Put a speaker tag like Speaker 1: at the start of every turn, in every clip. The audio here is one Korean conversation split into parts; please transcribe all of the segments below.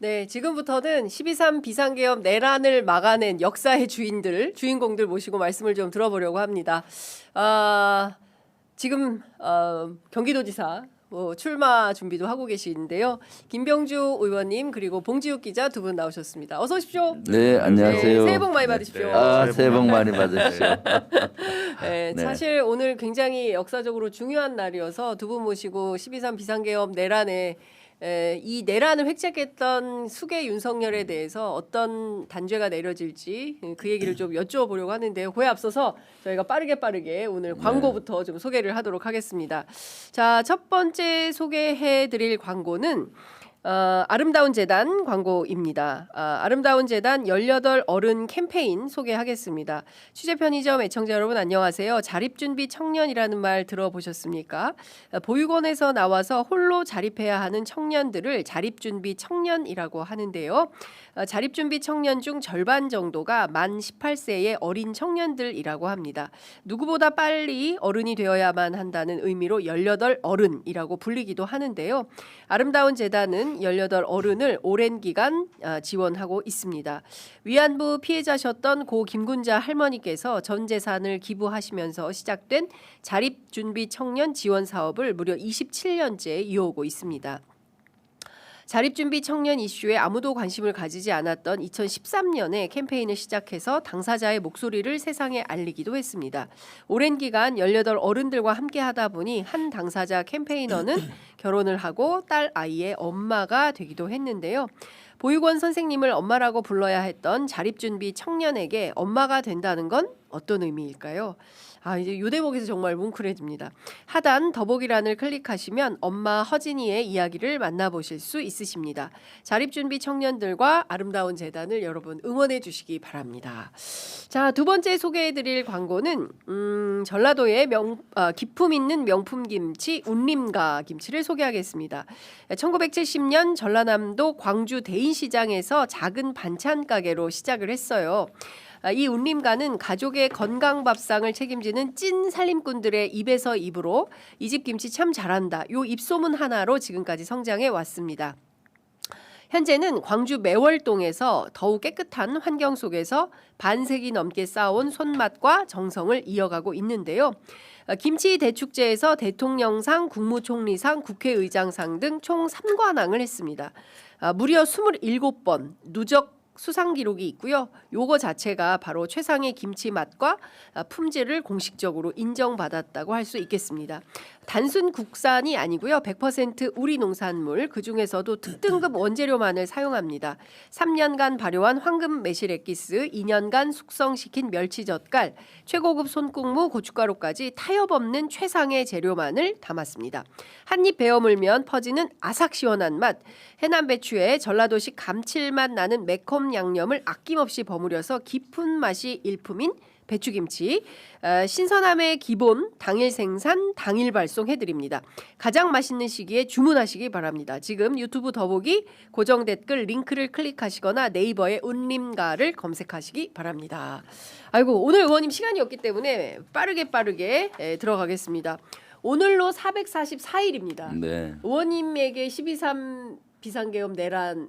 Speaker 1: 네, 지금부터는 12.3 비상계엄 내란을 막아낸 역사의 주인공들 모시고 말씀을 좀 들어보려고 합니다. 지금 경기도지사 출마 준비도 하고 계시는데요. 김병주 의원님 그리고 봉지욱 기자 두 분 나오셨습니다. 어서 오십시오.
Speaker 2: 네, 안녕하세요.
Speaker 1: 네, 새해 복 많이 받으십시오.
Speaker 2: 새해 복 많이 받으십시오.
Speaker 1: 네,
Speaker 2: 네.
Speaker 1: 사실 오늘 굉장히 역사적으로 중요한 날이어서 두 분 모시고 12.3 비상계엄 내란에 이 내란을 획책했던 수계 윤석열에 대해서 어떤 단죄가 내려질지 그 얘기를 좀 여쭤보려고 하는데요. 그에 앞서서 저희가 빠르게 오늘 광고부터 좀 소개를 하도록 하겠습니다. 자, 첫 번째 소개해드릴 광고는 아름다운 재단 광고입니다. 아름다운 재단 18 어른 캠페인 소개하겠습니다. 취재 편의점 애청자 여러분 안녕하세요. 자립준비 청년이라는 말 들어보셨습니까? 보육원에서 나와서 홀로 자립해야 하는 청년들을 자립준비 청년이라고 하는데요. 자립준비 청년 중 절반 정도가 만 18세의 어린 청년들이라고 합니다. 누구보다 빨리 어른이 되어야만 한다는 의미로 18 어른이라고 불리기도 하는데요. 아름다운 재단은 18 어른을 오랜 기간 지원하고 있습니다. 위안부 피해자셨던 고 김군자 할머니께서 전 재산을 기부하시면서 시작된 자립준비 청년 지원 사업을 무려 27년째 이어오고 있습니다. 자립준비 청년 이슈에 아무도 관심을 가지지 않았던 2013년에 캠페인을 시작해서 당사자의 목소리를 세상에 알리기도 했습니다. 오랜 기간 18 어른들과 함께 하다 보니 한 당사자 캠페이너는 결혼을 하고 딸 아이의 엄마가 되기도 했는데요. 보육원 선생님을 엄마라고 불러야 했던 자립준비 청년에게 엄마가 된다는 건 어떤 의미일까요? 이제 요 대목에서 정말 뭉클해집니다. 하단 더보기란을 클릭하시면 엄마 허진이의 이야기를 만나보실 수 있으십니다. 자립준비 청년들과 아름다운 재단을 여러분 응원해 주시기 바랍니다. 자, 두 번째 소개해드릴 광고는 전라도의 기품 있는 명품 김치 운림가 김치를 소개하겠습니다. 1970년 전라남도 광주 대인시장에서 작은 반찬 가게로 시작을 했어요. 이 운림가는 가족의 건강 밥상을 책임지는 찐 살림꾼들의 입에서 입으로 이 집 김치 참 잘한다. 요 입소문 하나로 지금까지 성장해 왔습니다. 현재는 광주 매월동에서 더욱 깨끗한 환경 속에서 반세기 넘게 쌓아온 손맛과 정성을 이어가고 있는데요. 김치 대축제에서 대통령상, 국무총리상, 국회의장상 등 총 3관왕을 했습니다. 무려 27번 누적 수상 기록이 있고요. 요거 자체가 바로 최상의 김치 맛과 품질을 공식적으로 인정받았다고 할 수 있겠습니다. 단순 국산이 아니고요. 100% 우리 농산물, 그중에서도 특등급 원재료만을 사용합니다. 3년간 발효한 황금 매실 엑기스, 2년간 숙성시킨 멸치젓갈, 최고급 손국무, 고춧가루까지 타협 없는 최상의 재료만을 담았습니다. 한입 베어 물면 퍼지는 아삭 시원한 맛, 해남 배추에 전라도식 감칠맛 나는 매콤 양념을 아낌없이 버무려서 깊은 맛이 일품인 배추김치, 신선함의 기본, 당일 생산, 당일 발송해드립니다. 가장 맛있는 시기에 주문하시기 바랍니다. 지금 유튜브 더보기 고정 댓글 링크를 클릭하시거나 네이버에 운림가를 검색하시기 바랍니다. 아이고, 오늘 의원님 시간이 없기 때문에 빠르게 들어가겠습니다. 오늘로 444일입니다.
Speaker 2: 네.
Speaker 1: 의원님에게 12.3 비상계엄 내란이란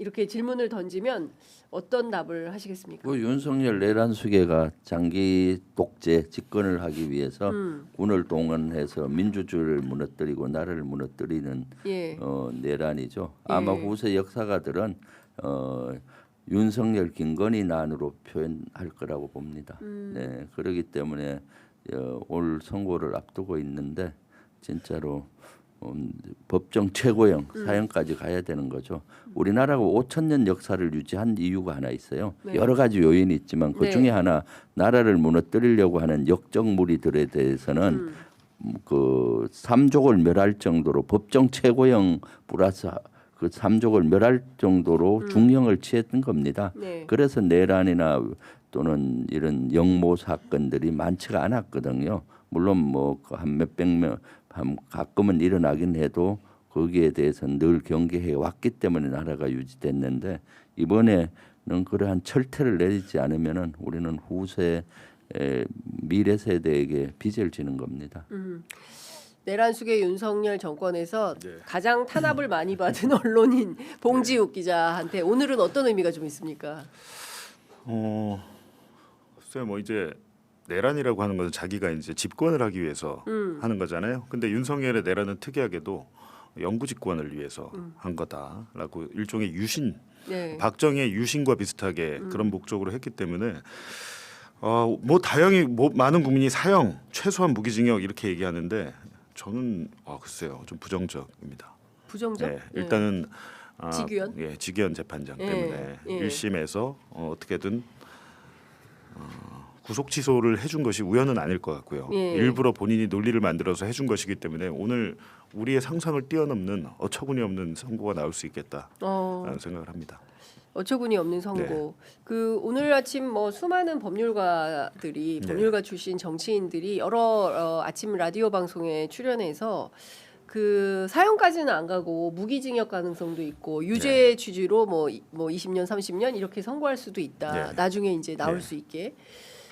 Speaker 1: 이렇게 질문을 던지면 어떤 답을 하시겠습니까?
Speaker 2: 윤석열 내란 수계가 장기 독재 집권을 하기 위해서 군을 동원해서 민주주의를 무너뜨리고 나라를 무너뜨리는 내란이죠. 아마 후세 역사가들은 윤석열 김건희 난으로 표현할 거라고 봅니다. 네, 그렇기 때문에 올 선고를 앞두고 있는데 진짜로 법정 최고형 사형까지 가야 되는 거죠. 우리나라가 5,000년 역사를 유지한 이유가 하나 있어요.
Speaker 1: 네.
Speaker 2: 여러 가지 요인이 있지만 그 중에 하나 나라를 무너뜨리려고 하는 역적 무리들에 대해서는 그 삼족을 멸할 정도로 법정 최고형 플러스 그 삼족을 멸할 정도로 중형을 취했던 겁니다.
Speaker 1: 네.
Speaker 2: 그래서 내란이나 또는 이런 영모 사건들이 많지가 않았거든요. 물론 뭐 한 몇백 명 가끔은 일어나긴 해도 거기에 대해서는 늘 경계해 왔기 때문에 나라가 유지됐는데 이번에는 그러한 철퇴를 내리지 않으면은 우리는 후세 미래 세대에게 빚을 지는 겁니다.
Speaker 1: 내란 수계 윤석열 정권에서
Speaker 3: 네.
Speaker 1: 가장 탄압을 많이 받은 언론인 봉지욱 기자한테 오늘은 어떤 의미가 좀 있습니까?
Speaker 3: 글쎄요, 뭐 이제 내란이라고 하는 것은 자기가 이제 집권을 하기 위해서 하는 거잖아요. 근데 윤석열의 내란은 특이하게도 영구 집권을 위해서 한 거다라고 일종의 유신,
Speaker 1: 네.
Speaker 3: 박정희의 유신과 비슷하게 그런 목적으로 했기 때문에 뭐 다양히 뭐 많은 국민이 사형, 최소한 무기징역 이렇게 얘기하는데 저는 글쎄요 좀 부정적입니다.
Speaker 1: 부정적?
Speaker 3: 네, 일단은
Speaker 1: 직위원?
Speaker 3: 예, 직위원 재판장
Speaker 1: 예,
Speaker 3: 때문에
Speaker 1: 예.
Speaker 3: 1심에서 어떻게든 구속 취소를 해준 것이 우연은 아닐 것 같고요.
Speaker 1: 예.
Speaker 3: 일부러 본인이 논리를 만들어서 해준 것이기 때문에 오늘 우리의 상상을 뛰어넘는 어처구니 없는 선고가 나올 수 있겠다라는 생각을 합니다.
Speaker 1: 어처구니 없는 선고. 그 오늘 아침 뭐 수많은 법률가들이 법률가 출신 정치인들이 여러 아침 라디오 방송에 출연해서 그 사형까지는 안 가고 무기징역 가능성도 있고 유죄 취지로 뭐 20년 30년 이렇게 선고할 수도 있다.
Speaker 3: 네.
Speaker 1: 나중에 이제 나올
Speaker 3: 네.
Speaker 1: 수 있게.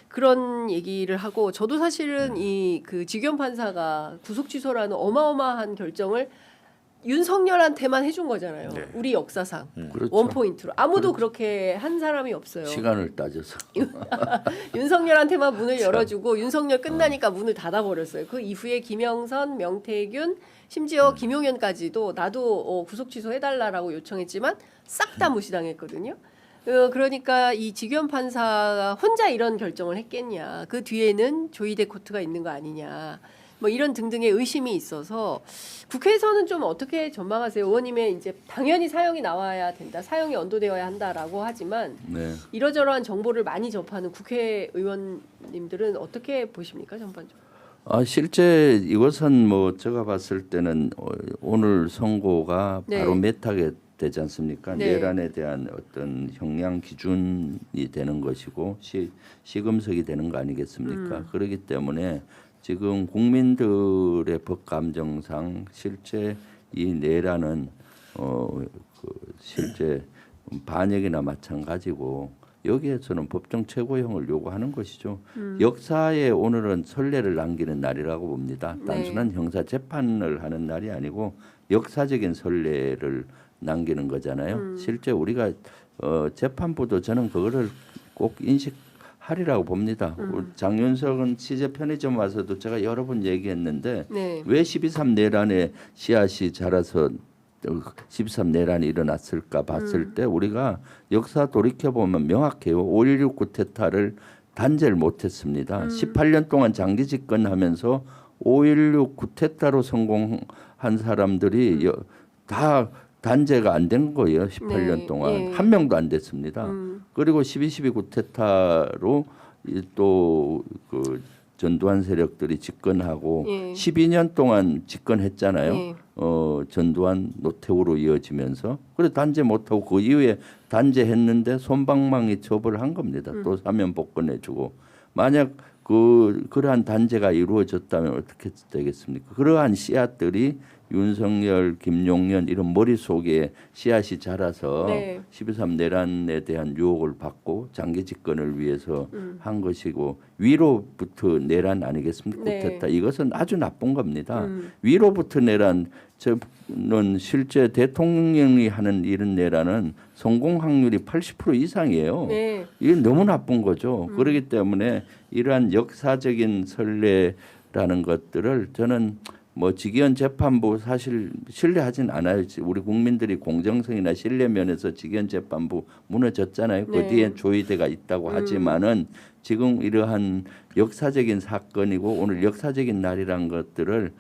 Speaker 1: 그런 얘기를 하고 저도 사실은 이 그 직연 판사가 구속 취소라는 어마어마한 결정을 윤석열한테만 해준 거잖아요.
Speaker 3: 네.
Speaker 1: 우리 역사상
Speaker 2: 그렇죠.
Speaker 1: 원 포인트로 아무도 그렇게 한 사람이 없어요.
Speaker 2: 시간을 따져서
Speaker 1: 윤석열한테만 문을 열어주고 윤석열 끝나니까 문을 닫아버렸어요. 그 이후에 김영선, 명태균, 심지어 김용현까지도 나도 구속 취소해달라라고 요청했지만 싹 다 무시당했거든요. 그러니까 이 직연 판사가 혼자 이런 결정을 했겠냐. 그 뒤에는 조이데 코트가 있는 거 아니냐. 뭐 이런 등등의 의심이 있어서 국회에서는 좀 어떻게 전망하세요? 의원님의 이제 당연히 사형이 나와야 된다. 사형이 언도되어야 한다라고 하지만
Speaker 2: 네.
Speaker 1: 이러저러한 정보를 많이 접하는 국회의원님들은 어떻게 보십니까? 전반적으로.
Speaker 2: 실제 이것은 뭐 제가 봤을 때는 오늘 선고가
Speaker 1: 네.
Speaker 2: 바로 메타게 되지 않습니까?
Speaker 1: 네.
Speaker 2: 내란에 대한 어떤 형량 기준이 되는 것이고 시금석이 되는 거 아니겠습니까? 그렇기 때문에 지금 국민들의 법 감정상 실제 이 내란은 실제 반역이나 마찬가지고 여기에서는 법정 최고형을 요구하는 것이죠. 역사에 오늘은 선례를 남기는 날이라고 봅니다. 단순한 형사 재판을 하는 날이 아니고 역사적인 선례를 남기는 거잖아요. 실제 우리가 재판부도 저는 그거를 꼭 인식하리라고 봅니다. 장윤석은 취재 편의점 와서도 제가 여러 번 얘기했는데
Speaker 1: 네.
Speaker 2: 왜 12.3 내란에 씨앗이 자라서 13 내란이 일어났을까 봤을 때 우리가 역사 돌이켜 보면 명확해요. 5.16 쿠데타를 단죄를 못했습니다. 18년 동안 장기 집권하면서 5.16 쿠데타로 성공한 사람들이 다 단죄가 안 된 거예요. 18년
Speaker 1: 네,
Speaker 2: 동안
Speaker 1: 예.
Speaker 2: 한 명도 안 됐습니다. 그리고 12.12 쿠데타로 또 그 전두환 세력들이 집권하고
Speaker 1: 예.
Speaker 2: 12년 동안 집권했잖아요.
Speaker 1: 예.
Speaker 2: 전두환 노태우로 이어지면서 그래 단죄 못하고 그 이후에 단죄했는데 솜방망이 처벌한 겁니다. 또 사면 복권해주고 만약 그러한 단죄가 이루어졌다면 어떻게 되겠습니까? 그러한 씨앗들이 윤석열, 김용현 이런 머릿속에 씨앗이 자라서
Speaker 1: 네.
Speaker 2: 12.3 내란에 대한 유혹을 받고 장기 집권을 위해서 한 것이고 위로부터 내란 아니겠습니까?
Speaker 1: 네.
Speaker 2: 쿠데타 이것은 아주 나쁜 겁니다. 위로부터 내란 저는 실제 대통령이 하는 이런 내란은 성공 확률이 80% 이상이에요.
Speaker 1: 네.
Speaker 2: 이게 너무 나쁜 거죠. 그렇기 때문에 이러한 역사적인 선례라는 것들을 저는 뭐 직위원 재판부 사실 신뢰하진 않아요. 우리 국민들이 공정성이나 신뢰 면에서 직위원 재판부 무너졌잖아요.
Speaker 1: 네.
Speaker 2: 그 뒤에 조의대가 있다고 하지만은 지금 이러한 역사적인 사건이고 오늘 역사적인 날이란 것들을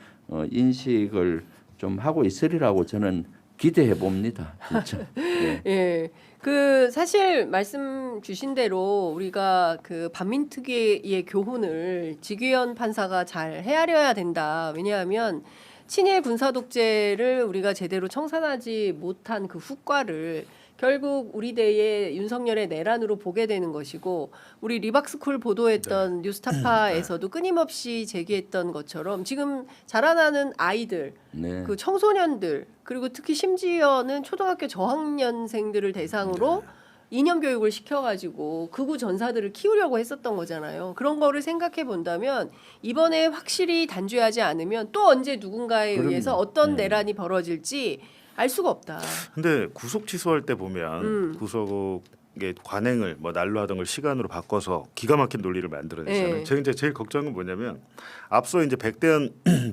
Speaker 2: 인식을 좀 하고 있으리라고 저는 기대해 봅니다. 진짜. 네.
Speaker 1: 예. 그 사실 말씀 주신 대로 우리가 그 반민특위의 교훈을 직위원 판사가 잘 헤아려야 된다. 왜냐하면 친일 군사 독재를 우리가 제대로 청산하지 못한 그 후과를 결국 우리 대의 윤석열의 내란으로 보게 되는 것이고 우리 리박스쿨 보도했던 뉴스타파에서도 끊임없이 제기했던 것처럼 지금 자라나는 아이들,
Speaker 2: 네.
Speaker 1: 그 청소년들 그리고 특히 심지어는 초등학교 저학년생들을 대상으로 이념 교육을 시켜가지고 극우 전사들을 키우려고 했었던 거잖아요. 그런 거를 생각해 본다면 이번에 확실히 단죄하지 않으면 또 언제 누군가에
Speaker 2: 그럼요.
Speaker 1: 의해서 어떤 내란이 벌어질지 알 수가 없다.
Speaker 3: 근데 구속 취소할 때 보면 구속의 관행을 뭐 날로 하던 걸 시간으로 바꿔서 기가 막힌 논리를 만들어내잖아요.
Speaker 1: 네.
Speaker 3: 제가 이제 제일 걱정은 뭐냐면 앞서 이제 백대현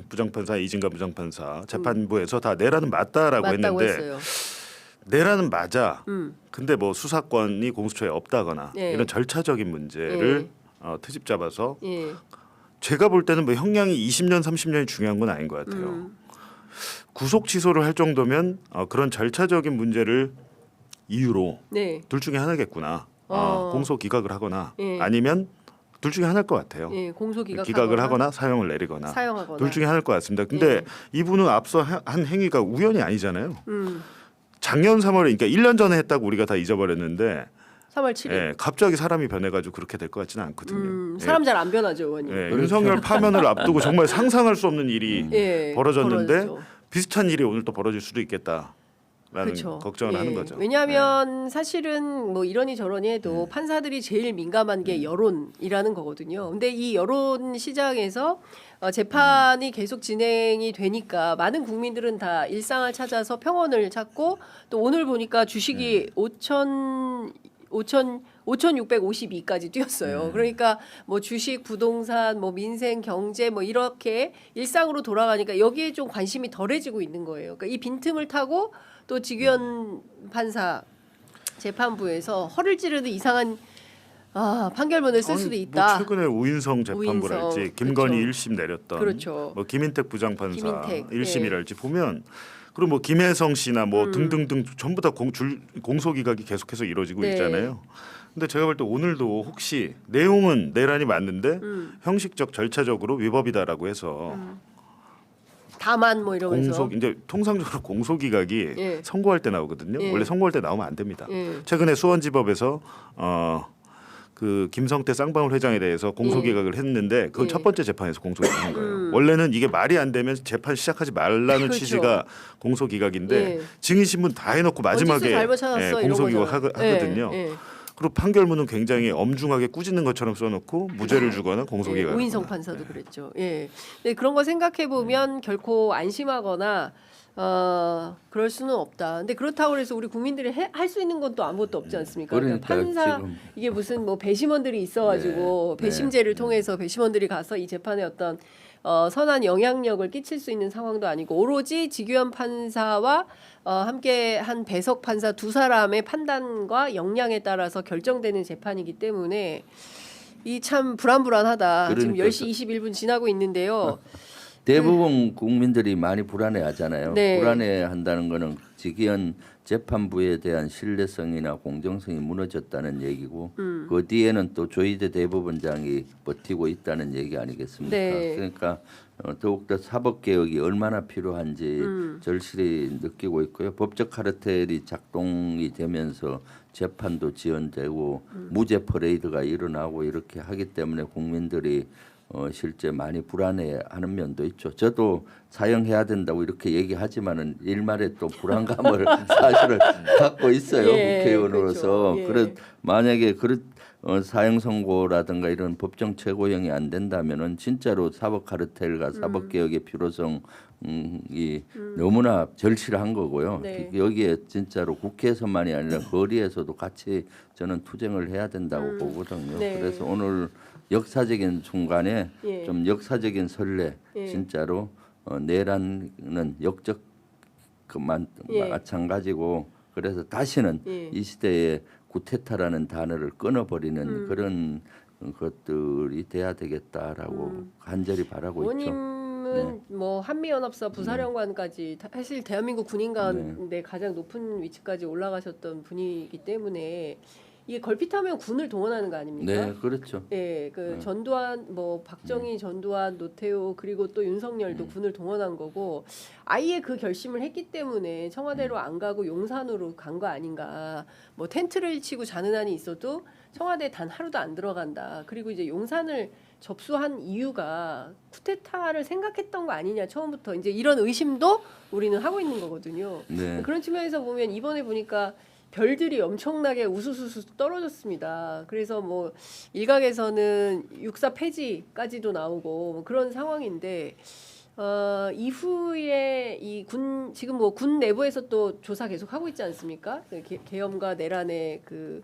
Speaker 3: 부장판사, 이진관 부장판사 재판부에서 다 내란은 맞다라고
Speaker 1: 맞다고
Speaker 3: 했는데
Speaker 1: 했어요.
Speaker 3: 내란은 맞아. 근데 뭐 수사권이 공수처에 없다거나
Speaker 1: 네.
Speaker 3: 이런 절차적인 문제를 트집 잡아서
Speaker 1: 예.
Speaker 3: 제가 볼 때는 뭐 형량이 20년, 30년이 중요한 건 아닌 것 같아요. 구속 취소를 할 정도면 그런 절차적인 문제를 이유로
Speaker 1: 네.
Speaker 3: 둘 중에 하나겠구나. 공소 기각을 하거나
Speaker 1: 예.
Speaker 3: 아니면 둘 중에 하나일 것 같아요.
Speaker 1: 예. 공소
Speaker 3: 기각을 하거나 사형을 내리거나
Speaker 1: 사형하거나.
Speaker 3: 둘 중에 하나일 것 같습니다. 근데
Speaker 1: 예.
Speaker 3: 이분은 앞서 한 행위가 우연이 아니잖아요. 작년 3월에 그러니까 1년 전에 했다고 우리가 다 잊어버렸는데
Speaker 1: 3월 7일.
Speaker 3: 예, 갑자기 사람이 변해가지고 그렇게 될 것 같지는 않거든요.
Speaker 1: 사람 잘 안 변하죠, 의원님.
Speaker 3: 예, 윤석열 파면을 앞두고 정말 상상할 수 없는 일이
Speaker 1: 예,
Speaker 3: 벌어졌는데
Speaker 1: 벌어졌죠.
Speaker 3: 비슷한 일이 오늘 또 벌어질 수도 있겠다라는
Speaker 1: 그렇죠.
Speaker 3: 걱정을
Speaker 1: 예.
Speaker 3: 하는 거죠.
Speaker 1: 왜냐하면 사실은 뭐 이러니 저러니 해도 판사들이 제일 민감한 게 여론이라는 거거든요. 근데 이 여론 시장에서 재판이 계속 진행이 되니까 많은 국민들은 다 일상을 찾아서 평온을 찾고 또 오늘 보니까 주식이 5,652까지 뛰었어요. 그러니까 뭐 주식, 부동산, 뭐 민생, 경제 뭐 이렇게 일상으로 돌아가니까 여기에 좀 관심이 덜해지고 있는 거예요. 그러니까 이 빈틈을 타고 또 직위원 판사 재판부에서 허를 찌르는 이상한 판결문을 쓸 수도
Speaker 3: 아니,
Speaker 1: 있다.
Speaker 3: 뭐 최근에 우인성 재판부랄지
Speaker 1: 우인성,
Speaker 3: 김건희
Speaker 1: 그렇죠.
Speaker 3: 1심 내렸던
Speaker 1: 그렇죠.
Speaker 3: 뭐 김인택 부장판사
Speaker 1: 김인택,
Speaker 3: 1심이랄지 보면 그리고 뭐 김혜성 씨나 뭐 등등등 전부 다 공소 기각이 계속해서 이루어지고
Speaker 1: 네.
Speaker 3: 있잖아요. 근데 제가 볼 때 오늘도 혹시 내용은 내란이 맞는데 형식적 절차적으로 위법이다라고 해서
Speaker 1: 다만 뭐 이러면서
Speaker 3: 공소 이제 통상적으로 공소 기각이
Speaker 1: 예.
Speaker 3: 선고할 때 나오거든요.
Speaker 1: 예.
Speaker 3: 원래 선고할 때 나오면 안 됩니다.
Speaker 1: 예.
Speaker 3: 최근에 수원지법에서 그 김성태 쌍방울 회장에 대해서 공소 기각을 했는데 그건
Speaker 1: 예.
Speaker 3: 첫 번째 재판에서 공소 기각한 거예요. 원래는 이게 말이 안 되면 재판 시작하지 말라는
Speaker 1: 그렇죠.
Speaker 3: 취지가 공소 기각인데
Speaker 1: 예.
Speaker 3: 증인 신문 다 해놓고 마지막에
Speaker 1: 잘못 찾았어, 이런
Speaker 3: 공소 기각
Speaker 1: 거잖아.
Speaker 3: 하거든요.
Speaker 1: 예, 예.
Speaker 3: 그리고 판결문은 굉장히 엄중하게 꾸짖는 것처럼 써놓고 무죄를 주거나 공소
Speaker 1: 예,
Speaker 3: 기각.
Speaker 1: 우인성 판사도 그랬죠. 예. 근데 그런 거 생각해 보면 결코 안심하거나 그럴 수는 없다. 근데 그렇다고 해서 우리 국민들이 할 수 있는 건 또 아무것도 없지 않습니까?
Speaker 2: 그러니까
Speaker 1: 판사
Speaker 2: 지금
Speaker 1: 이게 무슨 뭐 배심원들이 있어가지고
Speaker 2: 네,
Speaker 1: 배심제를 통해서 배심원들이 가서 이 재판에 어떤 선한 영향력을 끼칠 수 있는 상황도 아니고 오로지 직위원 판사와 함께 한 배석 판사 두 사람의 판단과 역량에 따라서 결정되는 재판이기 때문에 이 참 불안불안하다. 지금
Speaker 2: 그러니까
Speaker 1: 10시 21분 지나고 있는데요.
Speaker 2: 대부분 국민들이 많이 불안해하잖아요.
Speaker 1: 네.
Speaker 2: 불안해한다는 거는 직위원 재판부에 대한 신뢰성이나 공정성이 무너졌다는 얘기고 그 뒤에는 또 조희대 대법원장이 버티고 있다는 얘기 아니겠습니까?
Speaker 1: 네.
Speaker 2: 그러니까 더욱더 사법개혁이 얼마나 필요한지 절실히 느끼고 있고요. 법적 카르텔이 작동이 되면서 재판도 지연되고 무죄 퍼레이드가 일어나고 이렇게 하기 때문에 국민들이 실제 많이 불안해하는 면도 있죠. 저도 사형해야 된다고 이렇게 얘기하지만은 일말에 또 불안감을 사실은 갖고 있어요.
Speaker 1: 예,
Speaker 2: 국회의원으로서.
Speaker 1: 그렇죠. 예.
Speaker 2: 그래 만약에 사형 선고라든가 이런 법정 최고형이 안 된다면은 진짜로 사법 카르텔과 사법 개혁의 필요성이 너무나 절실한 거고요.
Speaker 1: 네.
Speaker 2: 여기에 진짜로 국회에서만이 아니라 거리에서도 같이 저는 투쟁을 해야 된다고 보거든요.
Speaker 1: 네.
Speaker 2: 그래서 오늘 역사적인 순간에
Speaker 1: 예.
Speaker 2: 좀 역사적인 설레
Speaker 1: 예.
Speaker 2: 진짜로 내란은 역적
Speaker 1: 예.
Speaker 2: 마찬가지고 그래서 다시는
Speaker 1: 예.
Speaker 2: 이 시대에 구테타라는 단어를 끊어버리는 그런 것들이 돼야 되겠다라고 간절히 바라고 있죠.
Speaker 1: 의원님은 뭐 한미연합사 부사령관까지 사실 대한민국 군인 가운데 가장 높은 위치까지 올라가셨던 분이기 때문에 이게 걸핏하면 군을 동원하는 거 아닙니까?
Speaker 2: 네, 그렇죠.
Speaker 1: 예, 그 전두환, 뭐 박정희, 전두환, 노태우 그리고 또 윤석열도 군을 동원한 거고 아예 그 결심을 했기 때문에 청와대로 안 가고 용산으로 간 거 아닌가? 뭐 텐트를 치고 자는 한이 있어도 청와대 단 하루도 안 들어간다. 그리고 이제 용산을 접수한 이유가 쿠데타를 생각했던 거 아니냐 처음부터 이제 이런 의심도 우리는 하고 있는 거거든요.
Speaker 2: 네.
Speaker 1: 그런 측면에서 보면 이번에 보니까 별들이 엄청나게 우수수수 떨어졌습니다. 그래서 뭐 일각에서는 육사 폐지까지도 나오고 뭐 그런 상황인데 이후에 이 군 지금 뭐 군 내부에서 또 조사 계속 하고 있지 않습니까? 계엄과 내란의 그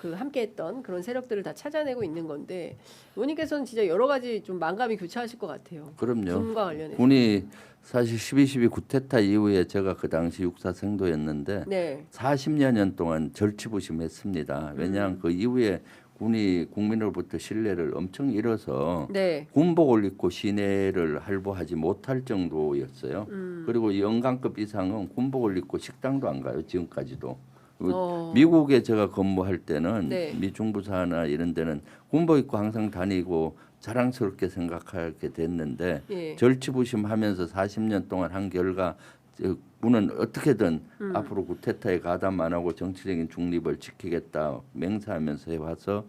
Speaker 1: 함께했던 그런 세력들을 다 찾아내고 있는 건데 의원님께서는 진짜 여러 가지 좀 만감이 교차하실 것 같아요.
Speaker 2: 그럼요.
Speaker 1: 군과 관련해서.
Speaker 2: 군이 사실 12.12 쿠데타 이후에 제가 그 당시 육사 생도였는데
Speaker 1: 네.
Speaker 2: 40여 년 동안 절치부심했습니다. 왜냐하면 그 이후에 군이 국민으로부터 신뢰를 엄청 잃어서
Speaker 1: 네.
Speaker 2: 군복을 입고 시내를 할보하지 못할 정도였어요. 그리고 영관급 이상은 군복을 입고 식당도 안 가요. 지금까지도. 미국에 제가 근무할 때는
Speaker 1: 네.
Speaker 2: 미중부사나 이런 데는 군복 입고 항상 다니고 자랑스럽게 생각하게 됐는데
Speaker 1: 예.
Speaker 2: 절치부심하면서 40년 동안 한 결과 군은 어떻게든 앞으로 쿠데타에 가담 안 하고 정치적인 중립을 지키겠다 맹세하면서 해와서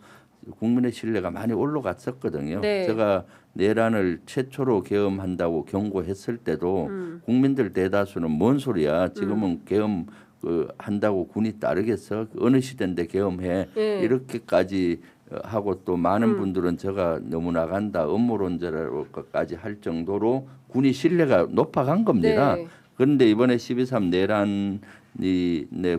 Speaker 2: 국민의 신뢰가 많이 올라갔었거든요.
Speaker 1: 네.
Speaker 2: 제가 내란을 최초로 계엄한다고 경고했을 때도 국민들 대다수는 뭔 소리야? 지금은 계엄 한다고 군이 따르겠어? 어느 시대인데 계엄해?
Speaker 1: 예.
Speaker 2: 이렇게까지 하고 또 많은 분들은 제가 너무 나간다 음모론자라고까지 할 정도로 군이 신뢰가 높아간 겁니다.
Speaker 1: 네.
Speaker 2: 그런데 이번에 12.3 내란이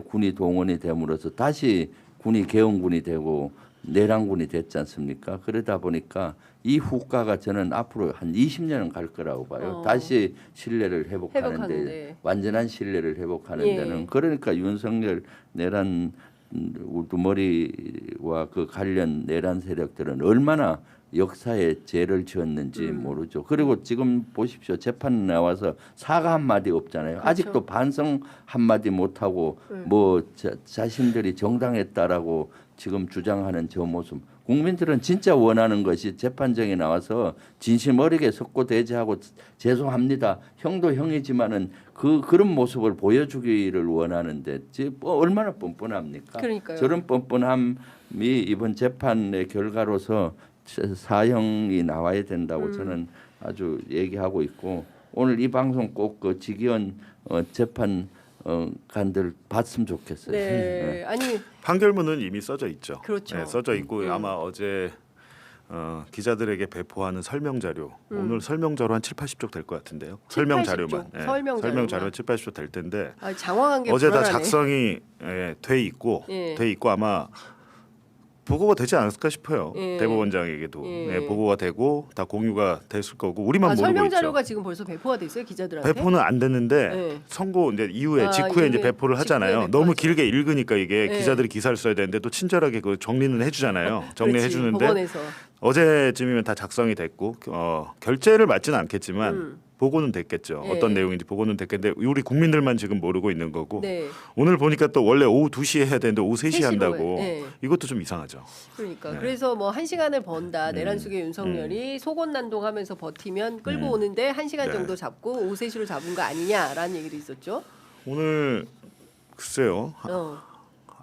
Speaker 2: 군이 동원이 됨으로써 다시 군이 계엄군이 되고 내란군이 됐지 않습니까? 그러다 보니까 이 후과가 저는 앞으로 한 20년은 갈 거라고 봐요. 다시 신뢰를 회복하는 데 완전한 신뢰를 회복하는
Speaker 1: 예.
Speaker 2: 데는 그러니까 윤석열 내란 우두머리와 그 관련 내란 세력들은 얼마나 역사에 죄를 지었는지 모르죠. 그리고 지금 보십시오. 재판 나와서 사과 한마디 없잖아요.
Speaker 1: 그렇죠.
Speaker 2: 아직도 반성 한마디 못하고 뭐 자신들이 정당했다라고 지금 주장하는 저 모습. 국민들은 진짜 원하는 것이 재판정에 나와서 진심 어리게 석고대죄하고 죄송합니다. 형도 형이지만은 그런 모습을 보여주기를 원하는데 얼마나 뻔뻔합니까?
Speaker 1: 그러니까요.
Speaker 2: 저런 뻔뻔함이 이번 재판의 결과로서 사형이 나와야 된다고 저는 아주 얘기하고 있고 오늘 이 방송 꼭 그 직위원 재판 간들 봤으면 좋겠어요.
Speaker 1: 네. 아니
Speaker 3: 판결문은 이미 써져 있죠.
Speaker 1: 그렇죠.
Speaker 3: 네, 써져 있고 아마 어제 기자들에게 배포하는 설명 자료 오늘 설명 자료 한 7, 80쪽 될 것 같은데요.
Speaker 1: 7,
Speaker 3: 설명
Speaker 1: 80쪽?
Speaker 3: 자료만.
Speaker 1: 설명
Speaker 3: 자료 7, 80쪽 될 텐데
Speaker 1: 장황한 게
Speaker 3: 어제 다
Speaker 1: 불안하네.
Speaker 3: 작성이 돼 있고 아마 보고가 되지 않았을까 싶어요.
Speaker 1: 예.
Speaker 3: 대법원장에게도
Speaker 1: 예.
Speaker 3: 보고가 되고 다 공유가 됐을 거고 우리만 모르고
Speaker 1: 설명
Speaker 3: 있죠.
Speaker 1: 자료가 지금 벌써 배포가 돼 있어요 기자들한테.
Speaker 3: 배포는 안 됐는데
Speaker 1: 예.
Speaker 3: 선고 이제 이후에 직후에
Speaker 1: 이후에
Speaker 3: 이제 배포를 하잖아요.
Speaker 1: 직후에
Speaker 3: 너무
Speaker 1: 배포하죠.
Speaker 3: 길게 읽으니까 이게
Speaker 1: 예.
Speaker 3: 기자들이 기사를 써야 되는데 또 친절하게 그 정리는 해주잖아요. 정리해
Speaker 1: 그렇지,
Speaker 3: 주는데
Speaker 1: 법원에서.
Speaker 3: 어제쯤이면 다 작성이 됐고 결재를 맞지는 않겠지만 보고는 됐겠죠.
Speaker 1: 예.
Speaker 3: 어떤 내용인지 보고는 됐겠는데 우리 국민들만 지금 모르고 있는 거고
Speaker 1: 네.
Speaker 3: 오늘 보니까 또 원래 오후 2시에 해야 되는데 오후 3시에
Speaker 1: 3시로
Speaker 3: 한다고
Speaker 1: 해. 예.
Speaker 3: 이것도 좀 이상하죠.
Speaker 1: 그러니까
Speaker 3: 네.
Speaker 1: 그래서 뭐 1시간을 번다 내란 속의 윤석열이 속옷난동하면서 버티면 끌고 오는데 1시간
Speaker 3: 네.
Speaker 1: 정도 잡고 오후 3시로 잡은 거 아니냐라는 얘기도 있었죠.
Speaker 3: 오늘 글쎄요.
Speaker 1: 어.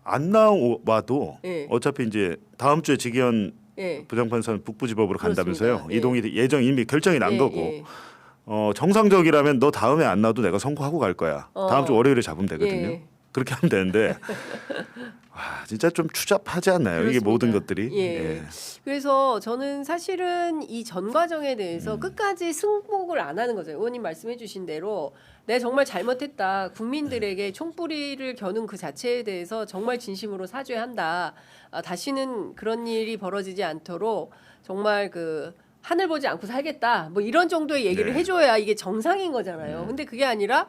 Speaker 3: 안 나와도
Speaker 1: 예.
Speaker 3: 어차피 이제 다음 주에 직위원
Speaker 1: 예.
Speaker 3: 부장판사는 북부지법으로 간다면서요.
Speaker 1: 그렇습니다. 예.
Speaker 3: 이동이 예정 이미 결정이 난
Speaker 1: 예,
Speaker 3: 거고
Speaker 1: 예.
Speaker 3: 정상적이라면 너 다음에 안 나와도 내가 선고하고 갈 거야. 다음 주 월요일에 잡으면 되거든요.
Speaker 1: 예.
Speaker 3: 그렇게 하면 되는데 와, 진짜 좀 추잡하지 않나요? 이게
Speaker 1: 그렇습니다.
Speaker 3: 모든 것들이.
Speaker 1: 예. 그래서 저는 사실은 이 전 과정에 대해서 끝까지 승복을 안 하는 거죠. 의원님 말씀해주신 대로 내가 정말 잘못했다. 국민들에게 총뿌리를 겨눈 그 자체에 대해서 정말 진심으로 사죄한다. 다시는 그런 일이 벌어지지 않도록 정말 그 하늘 보지 않고 살겠다. 뭐 이런 정도의 얘기를
Speaker 3: 네.
Speaker 1: 해줘야 이게 정상인 거잖아요. 근데 그게 아니라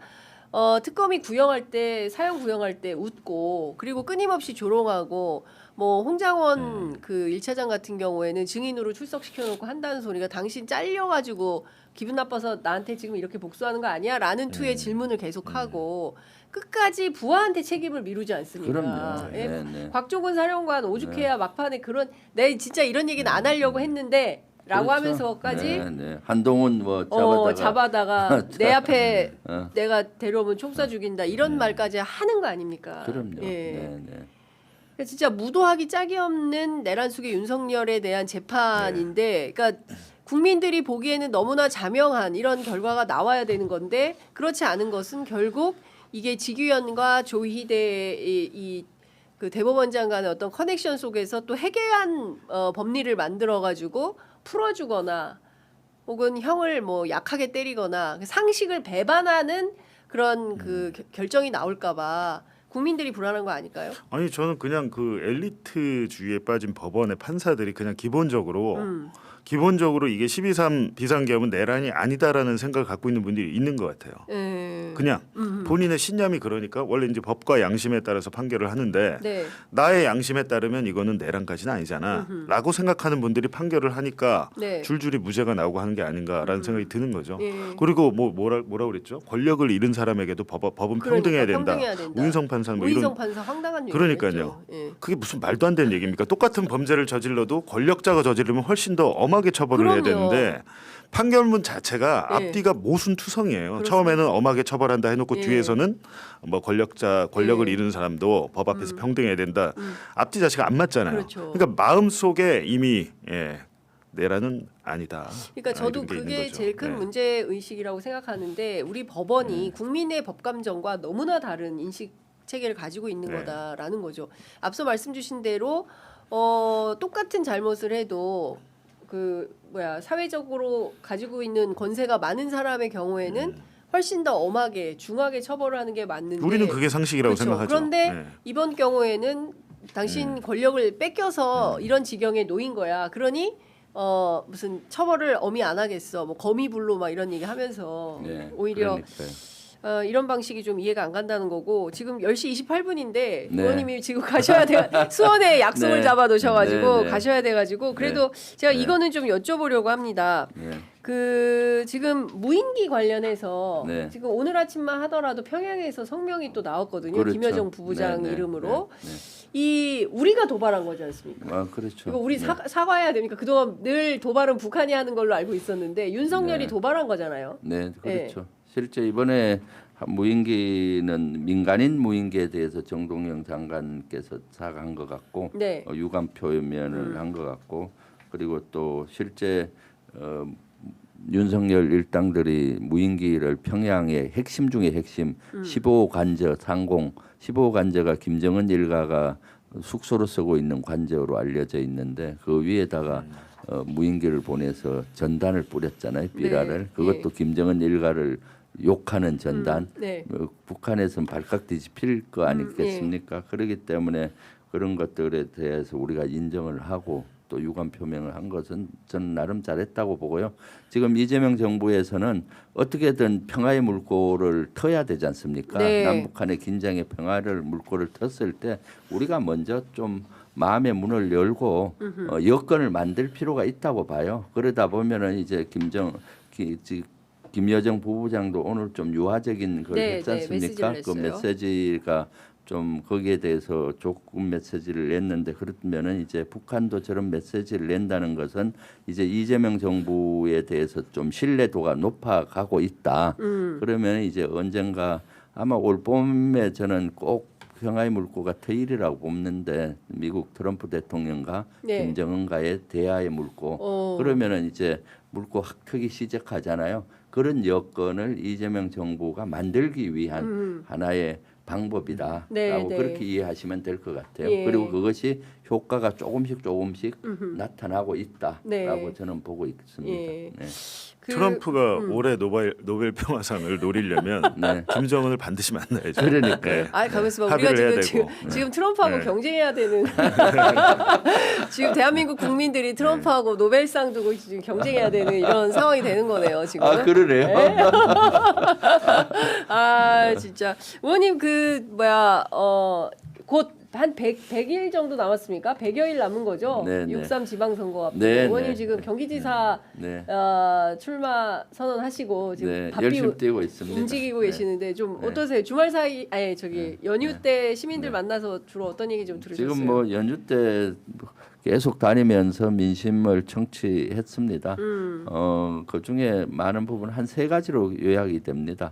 Speaker 1: 특검이 구형할 때 사형 구형할 때 웃고 그리고 끊임없이 조롱하고 뭐 홍장원 그 1차장 같은 경우에는 증인으로 출석시켜 놓고 한다는 소리가 당신 잘려 가지고 기분 나빠서 나한테 지금 이렇게 복수하는 거 아니야라는 투의 질문을 계속하고 끝까지 부하한테 책임을 미루지 않습니까?
Speaker 2: 그럼요.
Speaker 1: 예.
Speaker 2: 네, 네.
Speaker 1: 곽종근 사령관 오죽해야 막판에 그런 내 진짜 이런 얘기는 안 하려고 했는데 라고
Speaker 2: 그렇죠.
Speaker 1: 하면서까지
Speaker 2: 네, 네. 한동훈 뭐
Speaker 1: 잡아다가 내 앞에
Speaker 2: 어.
Speaker 1: 내가 데려오면 총 쏴 죽인다 이런 말까지 하는 거 아닙니까?
Speaker 2: 그럼요.
Speaker 1: 예.
Speaker 2: 네, 네.
Speaker 1: 그러니까 진짜 무도하기 짝이 없는 내란 속의 윤석열에 대한 재판인데, 그러니까 국민들이 보기에는 너무나 자명한 이런 결과가 나와야 되는 건데 그렇지 않은 것은 결국 이게 지규현과 조희대 그 대법원장 간의 어떤 커넥션 속에서 또 해괴한 법리를 만들어 가지고 풀어주거나 혹은 형을 뭐 약하게 때리거나 상식을 배반하는 그런 그 결정이 나올까봐 국민들이 불안한 거 아닐까요?
Speaker 3: 아니 저는 그냥 그 엘리트주의에 빠진 법원의 판사들이 그냥 기본적으로 이게 12.3 비상계엄은 내란이 아니다라는 생각을 갖고 있는 분들이 있는 것 같아요. 그냥 본인의 신념이 그러니까 원래 이제 법과 양심에 따라서 판결을 하는데
Speaker 1: 네.
Speaker 3: 나의 양심에 따르면 이거는 내란까지는 아니잖아라고 생각하는 분들이 판결을 하니까
Speaker 1: 네.
Speaker 3: 줄줄이 무죄가 나오고 하는 게 아닌가라는 생각이 드는 거죠.
Speaker 1: 예.
Speaker 3: 그리고 뭐라 그랬죠? 권력을 잃은 사람에게도 법은 평등해야 된다. 우인성 판사 뭐
Speaker 1: 우인성
Speaker 3: 이런
Speaker 1: 판사 황당한
Speaker 3: 그러니까요.
Speaker 1: 얘기죠. 예.
Speaker 3: 그게 무슨 말도 안 되는 얘기입니까? 똑같은 범죄를 저질러도 권력자가 저지르면 훨씬 더 엄하게 처벌을 해야
Speaker 1: 그럼요.
Speaker 3: 되는데 판결문 자체가
Speaker 1: 예.
Speaker 3: 앞뒤가 모순투성이에요.
Speaker 1: 그렇습니다.
Speaker 3: 처음에는 엄하게 처벌한다 해놓고
Speaker 1: 예.
Speaker 3: 뒤에서는 뭐 권력을 잃은 사람도 법 앞에서 평등해야 된다. 앞뒤 자체가 안 맞잖아요.
Speaker 1: 그렇죠.
Speaker 3: 그러니까 마음 속에 이미 내란은 아니다.
Speaker 1: 그러니까 저도
Speaker 3: 이런 게 있는
Speaker 1: 그게
Speaker 3: 거죠.
Speaker 1: 제일 큰
Speaker 3: 네.
Speaker 1: 문제 의식이라고 생각하는데 우리 법원이 국민의 법 감정과 너무나 다른 인식 체계를 가지고 있는
Speaker 3: 네.
Speaker 1: 거다라는 거죠. 앞서 말씀 주신 대로 똑같은 잘못을 해도 사회적으로 가지고 있는 권세가 많은 사람의 경우에는 훨씬 더 엄하게 중하게 처벌을 하는 게 맞는데
Speaker 3: 우리는 그게 상식이라고
Speaker 1: 그렇죠.
Speaker 3: 생각하죠.
Speaker 1: 그런데
Speaker 3: 네.
Speaker 1: 이번 경우에는 당신 권력을 뺏겨서 이런 지경에 놓인 거야. 그러니 무슨 처벌을 엄히 안 하겠어. 뭐 거미불로 막 이런 얘기 하면서
Speaker 2: 네,
Speaker 1: 오히려
Speaker 2: 그러니까요.
Speaker 1: 이런 방식이 좀 이해가 안 간다는 거고 지금 10시 28분인데
Speaker 2: 네.
Speaker 1: 의원님이 지금 가셔야 돼. 수원에 약속을
Speaker 2: 네.
Speaker 1: 잡아 놓으셔가지고
Speaker 2: 네, 네.
Speaker 1: 가셔야 돼가지고 그래도 제가
Speaker 2: 네.
Speaker 1: 이거는 좀 여쭤보려고 합니다.
Speaker 2: 네.
Speaker 1: 그 지금 무인기 관련해서
Speaker 2: 네.
Speaker 1: 지금 오늘 아침만 하더라도 평양에서 성명이 또 나왔거든요.
Speaker 2: 그렇죠.
Speaker 1: 김여정 부부장
Speaker 2: 네, 네,
Speaker 1: 이름으로
Speaker 2: 네, 네.
Speaker 1: 이 우리가 도발한 거지 않습니까?
Speaker 2: 아, 그렇죠.
Speaker 1: 이거 우리
Speaker 2: 네.
Speaker 1: 사과해야 됩니까? 그동안 늘 도발은 북한이 하는 걸로 알고 있었는데 윤석열이
Speaker 2: 네.
Speaker 1: 도발한 거잖아요.
Speaker 2: 네, 그렇죠. 실제 이번에 무인기는 민간인 무인기에 대해서 정동영 장관께서 사과한 것 같고
Speaker 1: 네.
Speaker 2: 유감 표면을 한 것 같고 그리고 또 실제 윤석열 일당들이 무인기를 평양의 핵심 중에 핵심 15호 관저 상공 15호 관저가 김정은 일가가 숙소로 쓰고 있는 관저로 알려져 있는데 그 위에다가 무인기를 보내서 전단을 뿌렸잖아요. 삐라를.
Speaker 1: 네.
Speaker 2: 그것도 김정은 일가를 욕하는 전단.
Speaker 1: 네.
Speaker 2: 북한에서는 발칵 뒤집힐 거 아니겠습니까? 그렇기 때문에 그런 것들에 대해서 우리가 인정을 하고 또 유감 표명을 한 것은 저는 나름 잘했다고 보고요. 지금 이재명 정부에서는 어떻게든 평화의 물꼬를 터야 되지 않습니까?
Speaker 1: 네.
Speaker 2: 남북한의 긴장의 평화를 물꼬를 텄을 때 우리가 먼저 좀 마음의 문을 열고 여건을 만들 필요가 있다고 봐요. 그러다 보면은 이제 김여정 부부장도 오늘 좀 유화적인 걸
Speaker 1: 네,
Speaker 2: 했지 않습니까?
Speaker 1: 네,
Speaker 2: 그
Speaker 1: 메시지를 했어요.
Speaker 2: 메시지가 좀 거기에 대해서 조금 메시지를 냈는데 그러면은 이제 북한도 저런 메시지를 낸다는 것은 이제 이재명 정부에 대해서 좀 신뢰도가 높아가고 있다. 그러면 이제 언젠가 아마 올 봄에 저는 꼭 평화의 물꼬가 터이리라고 봅는데 미국 트럼프 대통령과
Speaker 1: 네.
Speaker 2: 김정은과의 대화의 물꼬 그러면은 이제 물꼬 확 트기 시작하잖아요. 그런 여건을 이재명 정부가 만들기 위한 하나의 방법이다라고
Speaker 1: 네, 네.
Speaker 2: 그렇게 이해하시면 될 것 같아요.
Speaker 1: 예.
Speaker 2: 그리고 그것이 효과가 조금씩 나타나고 있다라고
Speaker 1: 네.
Speaker 2: 저는 보고 있습니다.
Speaker 1: 예.
Speaker 2: 네.
Speaker 3: 트럼프가 올해 노벨 평화상을 노리려면
Speaker 2: 네.
Speaker 3: 김정은을 반드시 만나야죠.
Speaker 2: 그러니까요.
Speaker 1: 아, 가만있어 봐.
Speaker 3: 합의를
Speaker 1: 우리가
Speaker 3: 해야
Speaker 1: 지금
Speaker 3: 되고.
Speaker 1: 지금 트럼프하고
Speaker 3: 네.
Speaker 1: 경쟁해야 되는 지금 대한민국 국민들이 트럼프하고 노벨상 두고 지금 경쟁해야 되는 이런 상황이 되는 거네요. 지금.
Speaker 2: 아 그러네요.
Speaker 1: 아 진짜 의원님 곧 한 100일 정도 남았습니까? 100여일 남은 거죠?
Speaker 2: 네, 네.
Speaker 1: 6.3 지방선거 앞두고
Speaker 2: 네,
Speaker 1: 의원님
Speaker 2: 네.
Speaker 1: 지금 경기지사
Speaker 2: 네.
Speaker 1: 출마 선언하시고 지금
Speaker 2: 네,
Speaker 1: 바삐
Speaker 2: 열심히 뛰고 있습니다.
Speaker 1: 움직이고
Speaker 2: 네.
Speaker 1: 계시는데 좀
Speaker 2: 네.
Speaker 1: 어떠세요? 주말 사이 연휴
Speaker 2: 네.
Speaker 1: 때 시민들 만나서 주로 어떤 얘기 좀 들으셨어요?
Speaker 2: 지금 뭐 연휴 때 계속 다니면서 민심을 청취했습니다. 그 중에 많은 부분 한 세 가지로 요약이 됩니다.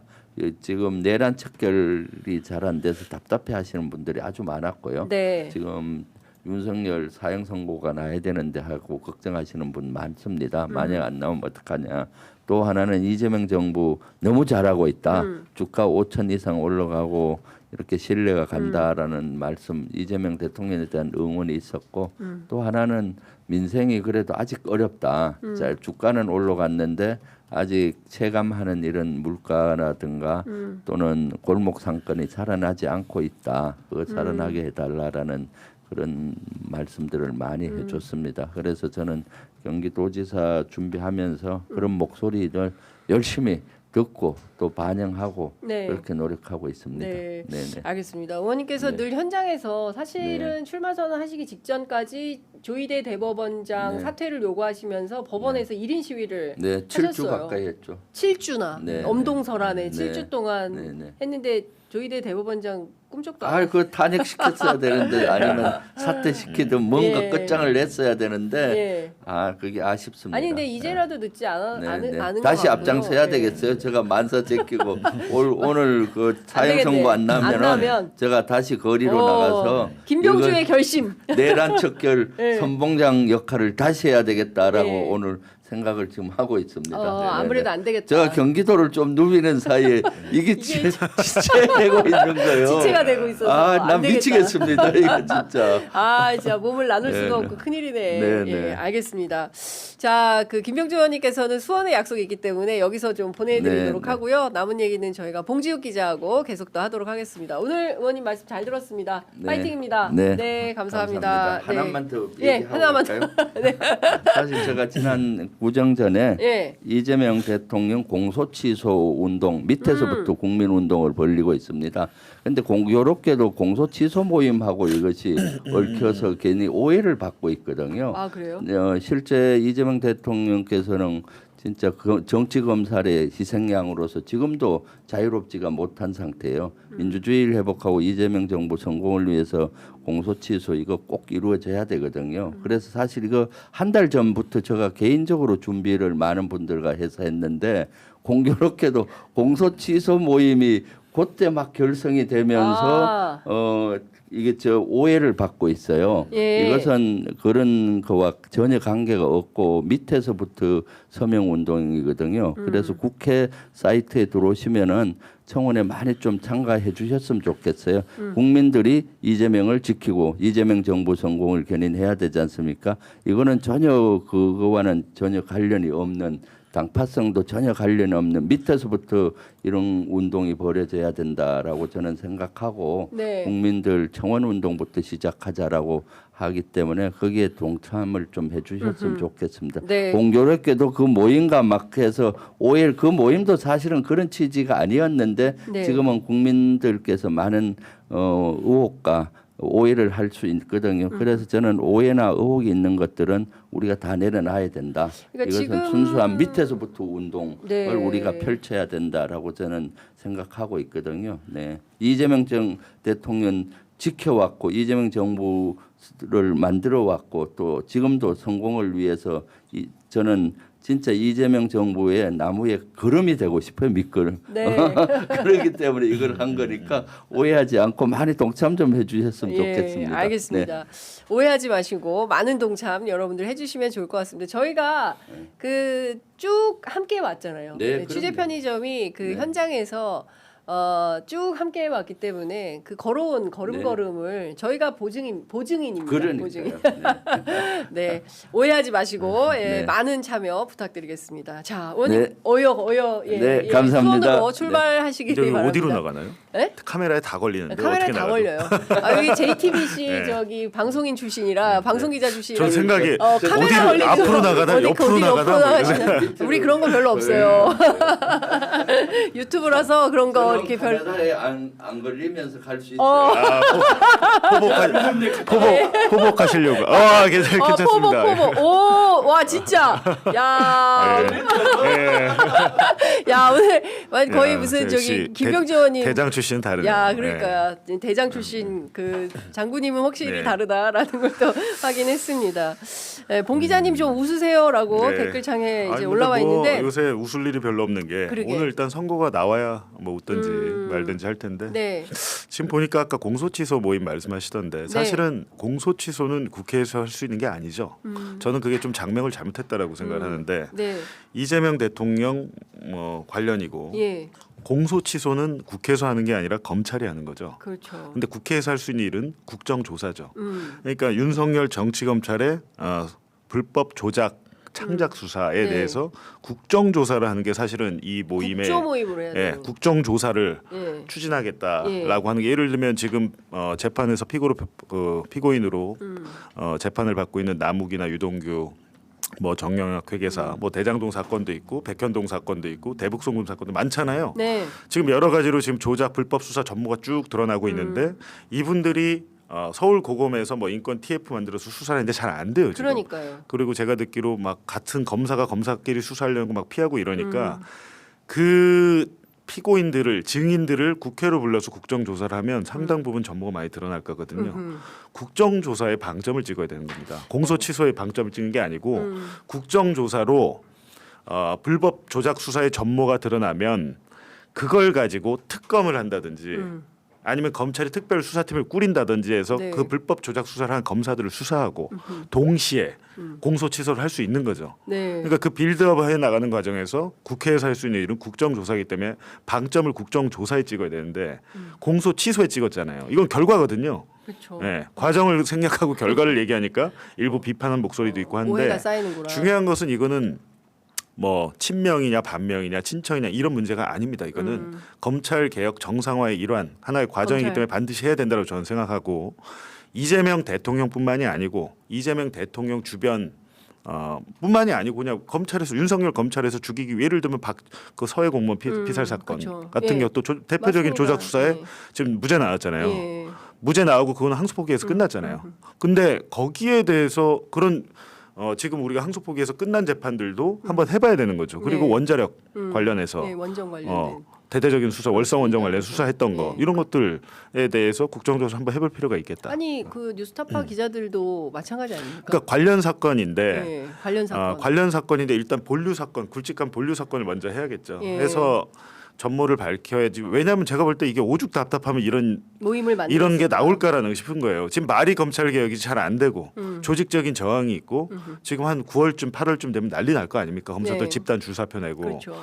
Speaker 2: 지금 내란 척결이 잘 안 돼서 답답해하시는 분들이 아주 많았고요.
Speaker 1: 네.
Speaker 2: 지금 윤석열 사형 선고가 나야 되는데 하고 걱정하시는 분 많습니다. 만약 안 나오면 어떡하냐. 또 하나는 이재명 정부 너무 잘하고 있다. 주가 5천 이상 올라가고 이렇게 신뢰가 간다라는 말씀, 이재명 대통령에 대한 응원이 있었고 또 하나는 민생이 그래도 아직 어렵다. 자, 주가는 올라갔는데 아직 체감하는 이런 물가라든가 또는 골목 상권이 살아나지 않고 있다. 그거 살아나게 해달라라는 그런 말씀들을 많이 해줬습니다. 그래서 저는 경기도지사 준비하면서 그런 목소리를 열심히 듣고 또 반영하고
Speaker 1: 네.
Speaker 2: 그렇게 노력하고 있습니다.
Speaker 1: 네.
Speaker 2: 네네.
Speaker 1: 알겠습니다. 의원님께서
Speaker 2: 네.
Speaker 1: 늘 현장에서 사실은 출마 선언하시기 직전까지 조희대 대법원장
Speaker 2: 네.
Speaker 1: 사퇴를 요구하시면서 법원에서 1인 시위를
Speaker 2: 네, 7주
Speaker 1: 하셨어요.
Speaker 2: 가까이 했죠.
Speaker 1: 7주나
Speaker 2: 네.
Speaker 1: 엄동설안에
Speaker 2: 네.
Speaker 1: 7주 동안
Speaker 2: 네, 네.
Speaker 1: 했는데 조희대 대법원장 꿈쩍도 안
Speaker 2: 아, 그 탄핵시켰어야 되는데 아니면 사퇴시키든 뭔가
Speaker 1: 예.
Speaker 2: 끝장을 냈어야 되는데
Speaker 1: 예.
Speaker 2: 아, 그게 아쉽습니다.
Speaker 1: 아니 근데 이제라도 늦지 않은
Speaker 2: 네, 네.
Speaker 1: 않은
Speaker 2: 다시
Speaker 1: 것 같고요.
Speaker 2: 앞장서야
Speaker 1: 네.
Speaker 2: 되겠어요. 제가 만사 제끼고 오늘 그 사형
Speaker 1: 되겠네.
Speaker 2: 선고 안
Speaker 1: 안
Speaker 2: 나면은
Speaker 1: 나면.
Speaker 2: 제가 다시 거리로
Speaker 1: 어,
Speaker 2: 나가서
Speaker 1: 김병주의 결심.
Speaker 2: 내란 척결
Speaker 1: 네.
Speaker 2: 선봉장 역할을 다시 해야 되겠다라고
Speaker 1: 네.
Speaker 2: 오늘 생각을 지금 하고 있습니다. 네, 네,
Speaker 1: 아무래도
Speaker 2: 네.
Speaker 1: 안 되겠다.
Speaker 2: 제가 경기도를 좀 누비는 사이에 이게 지체되고 있는 거예요.
Speaker 1: 지체가 되고 있어서
Speaker 2: 아,
Speaker 1: 안
Speaker 2: 난
Speaker 1: 되겠다.
Speaker 2: 미치겠습니다. 이거 진짜.
Speaker 1: 아, 진짜 몸을 나눌 수가
Speaker 2: 네,
Speaker 1: 없고 큰일이네.
Speaker 2: 네,
Speaker 1: 예,
Speaker 2: 네.
Speaker 1: 알겠습니다. 자, 그 김병주 의원님께서는 수원에 약속이 있기 때문에 여기서 좀 보내드리도록
Speaker 2: 네, 네.
Speaker 1: 하고요. 남은 얘기는 저희가 봉지욱 기자하고 계속 또 하도록 하겠습니다. 오늘 의원님 말씀 잘 들었습니다.
Speaker 2: 네.
Speaker 1: 파이팅입니다.
Speaker 2: 네.
Speaker 1: 감사합니다. 네.
Speaker 2: 하나만 더
Speaker 1: 예,
Speaker 2: 얘기하고
Speaker 1: 하나만 더.
Speaker 2: 갈까요? 사실 제가 지난 구정 전에
Speaker 1: 예.
Speaker 2: 이재명 대통령 공소 취소 운동 밑에서부터 국민 운동을 벌리고 있습니다. 그런데 요렇게도 공소 취소 모임하고 이것이 얽혀서 괜히 오해를 받고 있거든요.
Speaker 1: 아, 그래요?
Speaker 2: 실제 이재명 대통령께서는 진짜 그 정치 검찰의 희생양으로서 지금도 자유롭지가 못한 상태예요. 민주주의를 회복하고 이재명 정부 성공을 위해서 공소 취소 이거 꼭 이루어져야 되거든요. 그래서 사실 이거 한 달 전부터 제가 개인적으로 준비를 많은 분들과 해서 했는데 공교롭게도 공소 취소 모임이 그때 막 결성이 되면서 이게 오해를 받고 있어요.
Speaker 1: 예.
Speaker 2: 이것은 그런 거와 전혀 관계가 없고 밑에서부터 서명 운동이거든요. 그래서 국회 사이트에 들어오시면은 청원에 많이 좀 참가해 주셨으면 좋겠어요. 국민들이 이재명을 지키고 이재명 정부 성공을 견인해야 되지 않습니까? 이거는 전혀 그거와는 전혀 관련이 없는 당파성도 전혀 관련 없는 밑에서부터 이런 운동이 벌어져야 된다라고 저는 생각하고
Speaker 1: 네.
Speaker 2: 국민들 청원 운동부터 시작하자라고 하기 때문에 거기에 동참을 좀 해주셨으면 좋겠습니다.
Speaker 1: 네.
Speaker 2: 공교롭게도 그 모임과 막 해서 오해 그 모임도 사실은 그런 취지가 아니었는데
Speaker 1: 네.
Speaker 2: 지금은 국민들께서 많은 의혹과 오해를 할 수 있거든요. 그래서 저는 오해나 의혹이 있는 것들은 우리가 다 내려놔야 된다.
Speaker 1: 그러니까
Speaker 2: 이것은
Speaker 1: 지금-
Speaker 2: 순수한 밑에서부터 운동을
Speaker 1: 네.
Speaker 2: 우리가 펼쳐야 된다라고 저는 생각하고 있거든요. 네. 이재명 대통령 지켜왔고 이재명 정부를 만들어 왔고 또 지금도 성공을 위해서 저는 진짜 이재명 정부의 나무에 걸음이 되고 싶어요. 밑걸음.
Speaker 1: 네.
Speaker 2: 그렇기 때문에 이걸 한 거니까 오해하지 않고 많이 동참 좀 해주셨으면 좋겠습니다.
Speaker 1: 예, 알겠습니다. 오해하지 마시고 많은 동참 여러분들 해주시면 좋을 것 같습니다. 저희가 그 쭉 함께 왔잖아요.
Speaker 2: 네,
Speaker 1: 취재
Speaker 2: 그럼요.
Speaker 1: 편의점이 그
Speaker 2: 네.
Speaker 1: 현장에서 쭉 함께 왔기 때문에 그 걸어온 걸음걸음을 저희가 보증인입니다. 보증인.
Speaker 2: 그러니까요. 네.
Speaker 1: 네, 오해하지 마시고 예,
Speaker 2: 네.
Speaker 1: 많은 참여 부탁드리겠습니다. 자, 의원님
Speaker 2: 네.
Speaker 1: 어여 예,
Speaker 2: 네,
Speaker 1: 예,
Speaker 2: 감사합니다.
Speaker 1: 수원으로 출발하시기
Speaker 3: 저기
Speaker 1: 바랍니다.
Speaker 3: 어디로 나가나요?
Speaker 1: 네?
Speaker 3: 카메라에 다 걸리는데
Speaker 1: 카메라에
Speaker 3: 어떻게
Speaker 1: 다
Speaker 3: 나가죠?
Speaker 1: 걸려요. 아, 여기 JTBC
Speaker 3: 네.
Speaker 1: 저기 방송인 출신이라 방송 기자 출신이라.
Speaker 3: 전 생각에
Speaker 1: 카메라
Speaker 3: 어디를
Speaker 1: 걸리는
Speaker 3: 앞으로
Speaker 1: 거,
Speaker 3: 나가나
Speaker 1: 어디
Speaker 3: 옆으로
Speaker 1: 어디
Speaker 3: 나가나 뭐
Speaker 1: 나가시나. 우리 그런 거 별로 없어요. 유튜브라서 그런 거 이렇게 별.
Speaker 2: 카메라에 안 걸리면서 갈 수 있어요.
Speaker 3: 아, 포복하시려고. 아, 괜찮습니다.
Speaker 1: 포복. 오, 와 진짜. 야,
Speaker 3: 예.
Speaker 1: 야 오늘 거의
Speaker 3: 야,
Speaker 1: 무슨
Speaker 3: 역시
Speaker 1: 저기 김병주 의원님.
Speaker 3: 대장 출신은 다르네.
Speaker 1: 야, 그러니까요. 대장 출신 그 장군님은 확실히
Speaker 3: 네.
Speaker 1: 다르다라는 걸 또 확인했습니다. 네, 봉 기자님 좀 웃으세요라고
Speaker 3: 네.
Speaker 1: 댓글창에 이제
Speaker 3: 아니,
Speaker 1: 올라와
Speaker 3: 근데 뭐
Speaker 1: 있는데.
Speaker 3: 요새 웃을 일이 별로 없는 게
Speaker 1: 그러게.
Speaker 3: 오늘 일단 선거가 나와야 뭐 웃든지 말든지 할 텐데
Speaker 1: 네.
Speaker 3: 지금 보니까 아까 공소취소 모임 말씀하시던데 사실은 공소취소는 국회에서 할 수 있는 게 아니죠. 저는 그게 좀 장면 임명을 잘못했다라고 생각을 하는데
Speaker 1: 네.
Speaker 3: 이재명 대통령 관련이고
Speaker 1: 예.
Speaker 3: 공소 취소는 국회에서 하는 게 아니라 검찰이 하는 거죠.
Speaker 1: 그렇죠.
Speaker 3: 근데 국회에서 할 수 있는 일은 국정조사죠. 그러니까 윤석열 정치검찰의 불법 조작 창작 수사에
Speaker 1: 네.
Speaker 3: 대해서 국정조사를 하는 게 사실은 이 모임의
Speaker 1: 국조 모임으로 해야 돼요.
Speaker 3: 국정조사를
Speaker 1: 예.
Speaker 3: 추진하겠다라고 하는 게 예를 들면 지금 재판에서 피고인으로 재판을 받고 있는 남욱이나 유동규 뭐 정영학 회계사 뭐 대장동 사건도 있고 백현동 사건도 있고 대북송금 사건도 많잖아요.
Speaker 1: 네.
Speaker 3: 지금 여러 가지로 지금 조작 불법 수사 전모가 쭉 드러나고 있는데 이분들이 서울 고검에서 뭐 인권 TF 만들어서 수사를 했는데 잘 안 돼요. 지금.
Speaker 1: 그러니까요.
Speaker 3: 그리고 제가 듣기로 막 같은 검사가 검사끼리 수사하려고 막 피하고 이러니까 그 피고인들을 증인들을 국회로 불러서 국정조사를 하면 상당 부분 전모가 많이 드러날 거거든요. 국정조사에 방점을 찍어야 되는 겁니다. 공소취소에 방점을 찍는 게 아니고 국정조사로 불법 조작 수사의 전모가 드러나면 그걸 가지고 특검을 한다든지 아니면 검찰이 특별 수사팀을 꾸린다든지 해서
Speaker 1: 네.
Speaker 3: 그 불법 조작 수사를 한 검사들을 수사하고 동시에 공소 취소를 할 수 있는 거죠.
Speaker 1: 네.
Speaker 3: 그러니까 그 빌드업 해 나가는 과정에서 국회에서 할 수 있는 일은 국정조사이기 때문에 방점을 국정조사에 찍어야 되는데 공소 취소에 찍었잖아요. 이건 결과거든요.
Speaker 1: 그렇죠.
Speaker 3: 네, 과정을 생략하고 결과를 얘기하니까 일부 비판하는 목소리도 있고
Speaker 1: 오해가
Speaker 3: 한데
Speaker 1: 쌓이는구나.
Speaker 3: 중요한 것은 이거는 뭐 친명이냐 반명이냐 친청이냐 이런 문제가 아닙니다. 이거는 검찰 개혁 정상화의 일환 하나의 과정이기
Speaker 1: 검찰.
Speaker 3: 때문에 반드시 해야 된다고 저는 생각하고 이재명 대통령뿐만이 아니고 이재명 대통령 주변 뿐만이 아니고 그냥 검찰에서 윤석열 검찰에서 죽이기 위해 예를 들면 그 서해 공무원 피살 사건
Speaker 1: 그렇죠.
Speaker 3: 같은
Speaker 1: 예.
Speaker 3: 것도 대표적인
Speaker 1: 맞습니다.
Speaker 3: 조작 수사에
Speaker 1: 예.
Speaker 3: 지금 무죄 나왔잖아요.
Speaker 1: 예.
Speaker 3: 무죄 나오고 그거는 항소포기에서 끝났잖아요. 근데 거기에 대해서 그런 지금 우리가 항소포기에서 끝난 재판들도 한번 해봐야 되는 거죠. 그리고
Speaker 1: 네.
Speaker 3: 원자력 관련해서
Speaker 1: 예, 원전 관련된.
Speaker 3: 대대적인 수사, 월성 원전 관련 수사했던 거
Speaker 1: 네.
Speaker 3: 이런 것들에 대해서 국정조사 한번 해볼 필요가 있겠다.
Speaker 1: 아니 그 뉴스타파 기자들도 마찬가지 아닙니까?
Speaker 3: 그러니까 관련 사건인데
Speaker 1: 예, 관련 사건.
Speaker 3: 관련 사건인데 일단 본류 사건, 굵직한 본류 사건을 먼저 해야겠죠.
Speaker 1: 예.
Speaker 3: 해서 전모를 밝혀야지. 왜냐하면 제가 볼 때 이게 오죽 답답하면
Speaker 1: 모임을 만들
Speaker 3: 이런 게 나올까라는 싶은 거예요. 지금 말이 검찰 개혁이 잘 안 되고 조직적인 저항이 있고 지금 한 9월쯤 8월쯤 되면 난리 날 거 아닙니까? 검사들
Speaker 1: 네.
Speaker 3: 집단 줄사표 내고
Speaker 1: 그렇죠.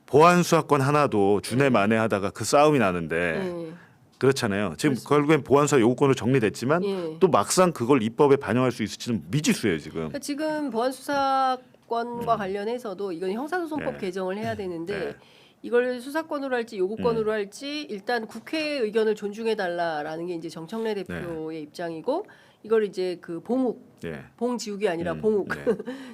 Speaker 3: 보안 수사권 하나도 준해 만해하다가 그 싸움이 나는데
Speaker 1: 예.
Speaker 3: 그렇잖아요. 지금 결국엔 보안 수사 요구권으로 정리됐지만
Speaker 1: 예.
Speaker 3: 또 막상 그걸 입법에 반영할 수 있을지는 미지수예요 지금.
Speaker 1: 그러니까 지금 보안 수사권과 관련해서도 이건 형사소송법
Speaker 3: 네.
Speaker 1: 개정을 해야 되는데
Speaker 3: 네.
Speaker 1: 이걸 수사권으로 할지 요구권으로 할지 일단 국회의 의견을 존중해 달라라는 게 이제 정청래 대표의 입장이고 이걸 이제 그 봉욱
Speaker 3: 예.
Speaker 1: 봉지욱이 아니라 봉욱
Speaker 3: 네.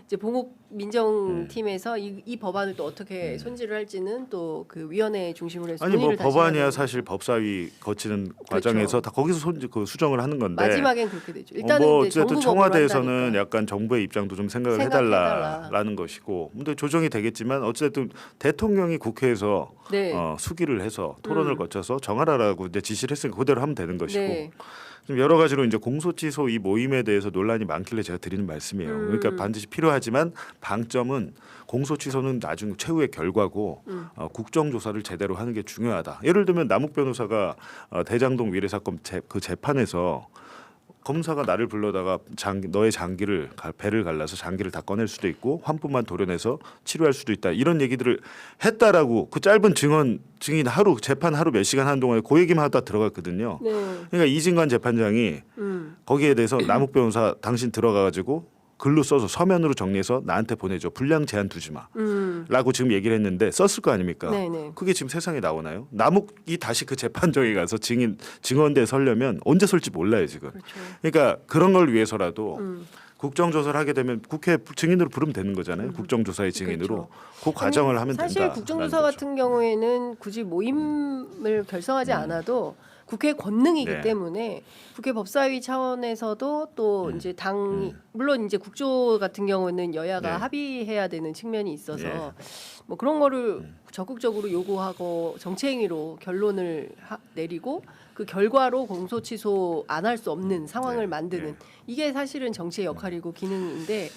Speaker 1: 이제 봉욱 민정팀에서 이 법안을 또 어떻게 손질을 할지는 또 그 위원회 중심으로 해서
Speaker 3: 아니 뭐
Speaker 1: 논의를 다시
Speaker 3: 법안이야
Speaker 1: 하는
Speaker 3: 사실 법사위 거치는 과정에서 다 거기서 수정을 하는 건데.
Speaker 1: 마지막엔 그렇게 되죠. 일단은
Speaker 3: 뭐
Speaker 1: 이제
Speaker 3: 어쨌든
Speaker 1: 정부
Speaker 3: 청와대에서는
Speaker 1: 법으로 한다니까.
Speaker 3: 약간 정부의 입장도 좀 생각을
Speaker 1: 생각해달라.
Speaker 3: 해달라라는 것이고, 근데 조정이 되겠지만 어쨌든 대통령이 국회에서
Speaker 1: 네.
Speaker 3: 수기를 해서 토론을 거쳐서 정하라라고 이제 지시를 했으니까 그대로 하면 되는 것이고.
Speaker 1: 네.
Speaker 3: 좀 여러 가지로 이제 공소취소 이 모임에 대해서 논란이 많길래 제가 드리는 말씀이에요. 그러니까 반드시 필요하지만 방점은 공소취소는 나중 최후의 결과고 국정조사를 제대로 하는 게 중요하다. 예를 들면 남욱 변호사가 대장동 위례 사건 그 재판에서 검사가 나를 불러다가 너의 장기를 배를 갈라서 장기를 다 꺼낼 수도 있고 환부만 도려내서 치료할 수도 있다 이런 얘기들을 했다라고 그 짧은 증인 하루 재판 하루 몇 시간 하는 동안에 그 얘기만 하다 들어갔거든요.
Speaker 1: 네.
Speaker 3: 그러니까 이진관 재판장이 거기에 대해서 남욱 변호사 당신 들어가가지고 글로 써서 서면으로 정리해서 나한테 보내줘. 분량 제한 두지 마. 라고 지금 얘기를 했는데 썼을 거 아닙니까?
Speaker 1: 네네.
Speaker 3: 그게 지금 세상에 나오나요? 남욱이 다시 그 재판정에 가서 증언대에 서려면 언제 설지 몰라요 지금.
Speaker 1: 그렇죠.
Speaker 3: 그러니까 그런 걸 위해서라도 국정조사를 하게 되면 국회 증인으로 부르면 되는 거잖아요. 국정조사의 증인으로. 그 과정을 하면
Speaker 1: 사실
Speaker 3: 된다.
Speaker 1: 국정조사 같은 경우에는 굳이 모임을 결성하지 않아도 국회 권능이기
Speaker 3: 네.
Speaker 1: 때문에 국회 법사위 차원에서도 또 이제 당 물론 이제 국조 같은 경우는 여야가
Speaker 3: 네.
Speaker 1: 합의해야 되는 측면이 있어서
Speaker 3: 네.
Speaker 1: 뭐 그런 거를 적극적으로 요구하고 정치행위로 결론을 내리고 그 결과로 공소취소 안 할 수 없는 상황을
Speaker 3: 네.
Speaker 1: 만드는
Speaker 3: 네.
Speaker 1: 이게 사실은 정치의 역할이고 기능인데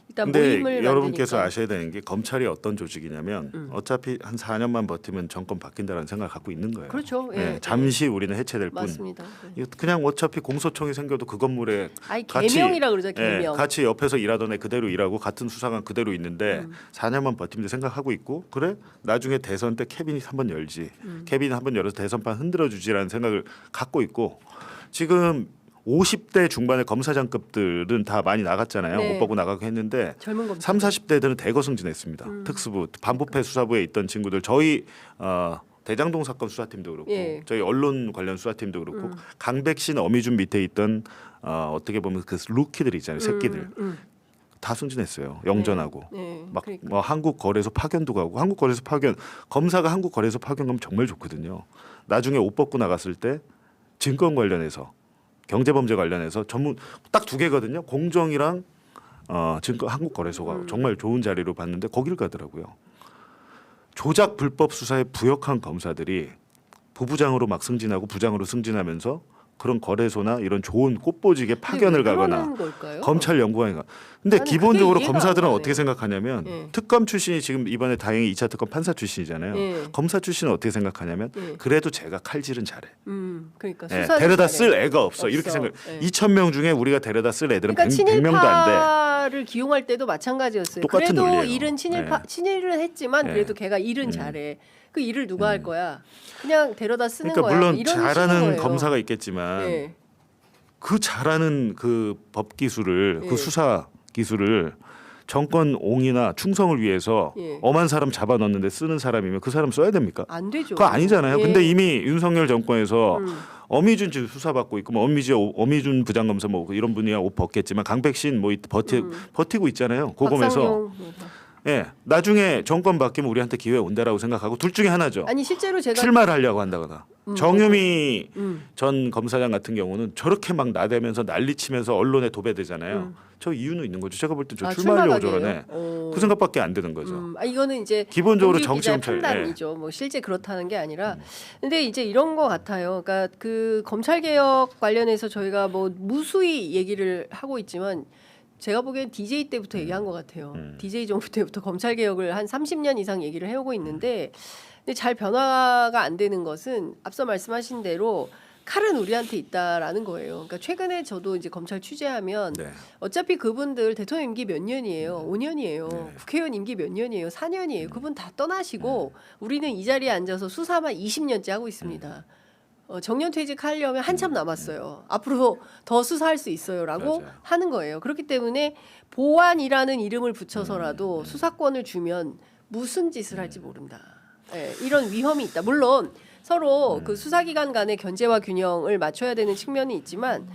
Speaker 1: 일단
Speaker 3: 근데
Speaker 1: 모임을
Speaker 3: 여러분께서
Speaker 1: 만드니까.
Speaker 3: 아셔야 되는 게 검찰이 어떤 조직이냐면 어차피 한 4년만 버티면 정권 바뀐다는 생각을 갖고 있는 거예요.
Speaker 1: 그렇죠.
Speaker 3: 예,
Speaker 1: 예,
Speaker 3: 잠시 우리는 해체될 뿐.
Speaker 1: 맞습니다. 네.
Speaker 3: 이거 그냥 어차피 공소청이 생겨도 그 건물에
Speaker 1: 아이
Speaker 3: 같이,
Speaker 1: 개명이라 그러죠.
Speaker 3: 예,
Speaker 1: 개명.
Speaker 3: 같이 옆에서 일하던 애 그대로 일하고 같은 수사관 그대로 있는데 4년만 버티면 생각하고 있고 그래 나중에 대선 때 캐비닛 한번 열지 캐비닛 한번 열어서 대선판 흔들어 주지라는 생각을 갖고 있고 지금 50대 중반의 검사장급들은 다 많이 나갔잖아요.
Speaker 1: 네.
Speaker 3: 못 보고 나가고 했는데
Speaker 1: 젊은 검사.
Speaker 3: 3, 40대들은 대거 승진했습니다. 특수부 반부패 수사부에 있던 친구들 저희 대장동 사건 수사팀도 그렇고
Speaker 1: 예.
Speaker 3: 저희 언론 관련 수사팀도 그렇고 강백신 어미준 밑에 있던 어떻게 보면 그 루키들 있잖아요. 새끼들 다 승진했어요. 영전하고
Speaker 1: 네.
Speaker 3: 막
Speaker 1: 그러니까.
Speaker 3: 뭐 한국 거래소 파견도 가고 한국 거래소 파견 검사가 한국 거래소 파견 가면 정말 좋거든요. 나중에 옷 벗고 나갔을 때 증권 관련해서 경제범죄 관련해서 전문 딱 두 개거든요. 공정이랑 증권 한국 거래소가 정말 좋은 자리로 봤는데 거길 가더라고요. 조작 불법 수사에 부역한 검사들이 부부장으로 막 승진하고 부장으로 승진하면서 그런 거래소나 이런 좋은 꽃보직에 파견을
Speaker 1: 근데 왜
Speaker 3: 가거나
Speaker 1: 그러는 걸까요?
Speaker 3: 검찰 연구관이 가. 근데
Speaker 1: 나는
Speaker 3: 기본적으로
Speaker 1: 그게 이해가
Speaker 3: 검사들은
Speaker 1: 안
Speaker 3: 어떻게
Speaker 1: 가네요.
Speaker 3: 생각하냐면
Speaker 1: 예.
Speaker 3: 특검 출신이 지금 이번에 다행히 2차 특검 판사 출신이잖아요.
Speaker 1: 예.
Speaker 3: 검사 출신은 어떻게 생각하냐면
Speaker 1: 예.
Speaker 3: 그래도 제가 칼질은 잘해.
Speaker 1: 그러니까
Speaker 3: 예,
Speaker 1: 수사는
Speaker 3: 데려다
Speaker 1: 잘해.
Speaker 3: 쓸 애가 없어. 이렇게 생각.
Speaker 1: 예.
Speaker 3: 2,000명 중에 우리가 데려다 쓸 애들은
Speaker 1: 그러니까
Speaker 3: 100명도 안 돼.
Speaker 1: 친일파를 기용할 때도 마찬가지였어요.
Speaker 3: 똑같은
Speaker 1: 그래도
Speaker 3: 논리예요.
Speaker 1: 일은 친일파
Speaker 3: 네.
Speaker 1: 친일은 했지만
Speaker 3: 네.
Speaker 1: 그래도 걔가 일은 잘해. 그 일을 누가 할 거야? 그냥 데려다 쓰는
Speaker 3: 그러니까
Speaker 1: 거야.
Speaker 3: 물론
Speaker 1: 이런 식인
Speaker 3: 잘하는
Speaker 1: 거예요.
Speaker 3: 검사가 있겠지만
Speaker 1: 예.
Speaker 3: 그 잘하는 그 법 기술을
Speaker 1: 예.
Speaker 3: 그 수사 기술을 정권 옹이나 충성을 위해서
Speaker 1: 예.
Speaker 3: 엄한 사람 잡아 넣는데 쓰는 사람이면 그 사람 써야 됩니까?
Speaker 1: 안 되죠.
Speaker 3: 그거 아니잖아요.
Speaker 1: 예.
Speaker 3: 근데 이미 윤석열 정권에서 어미준 지금 수사받고 있고 뭐 어미준 부장검사 뭐 이런 분이야 옷 벗겠지만 강백신 뭐 버티고 있잖아요. 고검에서
Speaker 1: 박상용 뭐.
Speaker 3: 예 나중에 정권 바뀌면 우리한테 기회 온다라고 생각하고 둘 중에 하나죠.
Speaker 1: 아니 실제로 제가
Speaker 3: 출마를 하려고 한다거나 정유미
Speaker 1: 음.
Speaker 3: 전 검사장 같은 경우는 저렇게 막 나대면서 난리치면서 언론에 도배되잖아요. 저 이유는 있는 거죠. 제가 볼 때 저 출마하려고 저러네. 그 생각밖에 안 되는 거죠.
Speaker 1: 이거는 이제
Speaker 3: 기본적으로
Speaker 1: 공직
Speaker 3: 정치
Speaker 1: 기자의
Speaker 3: 검찰,
Speaker 1: 판단이죠. 뭐 실제 그렇다는 게 아니라, 근데 이제 이런 거 같아요. 그러니까 그 검찰 개혁 관련해서 저희가 뭐 무수히 얘기를 하고 있지만. 제가 보기엔 DJ 때부터 얘기한 것 같아요. DJ 정부 때부터 검찰 개혁을 한 30년 이상 얘기를 해오고 있는데, 근데 잘 변화가 안 되는 것은 앞서 말씀하신 대로 칼은 우리한테 있다라는 거예요. 그러니까 최근에 저도 이제 검찰 취재하면
Speaker 3: 네.
Speaker 1: 어차피 그분들 대통령 임기 몇 년이에요? 5년이에요.
Speaker 3: 네.
Speaker 1: 국회의원 임기 몇 년이에요? 4년이에요. 그분 다 떠나시고 우리는 이 자리에 앉아서 수사만 20년째 하고 있습니다. 정년퇴직하려면 한참 남았어요. 앞으로 더 수사할 수 있어요라고
Speaker 3: 맞아요.
Speaker 1: 하는 거예요. 그렇기 때문에 보안이라는 이름을 붙여서라도 수사권을 주면 무슨 짓을 할지 모른다. 예, 이런 위험이 있다. 물론 서로 그 수사기관 간의 견제와 균형을 맞춰야 되는 측면이 있지만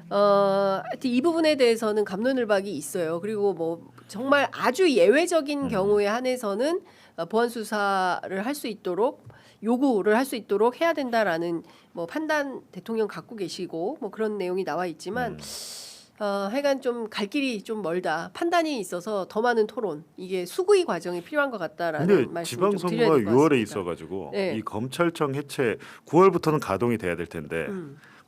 Speaker 1: 하여튼 이 부분에 대해서는 갑론을박이 있어요. 그리고 뭐 정말 아주 예외적인 경우에 한해서는 보안 수사를 할 수 있도록 요구를 할 수 있도록 해야 된다라는 뭐 판단 대통령 갖고 계시고 뭐 그런 내용이 나와 있지만 하여간 좀 갈 길이 좀 멀다. 판단이 있어서 더 많은 토론 이게 수구의 과정이 필요한 것 같다라는
Speaker 3: 근데
Speaker 1: 말씀 좀 드려야
Speaker 3: 지방선거가
Speaker 1: 될 것
Speaker 3: 6월에
Speaker 1: 같습니다.
Speaker 3: 있어가지고
Speaker 1: 네.
Speaker 3: 이 검찰청 해체 9월부터는 가동이 돼야 될 텐데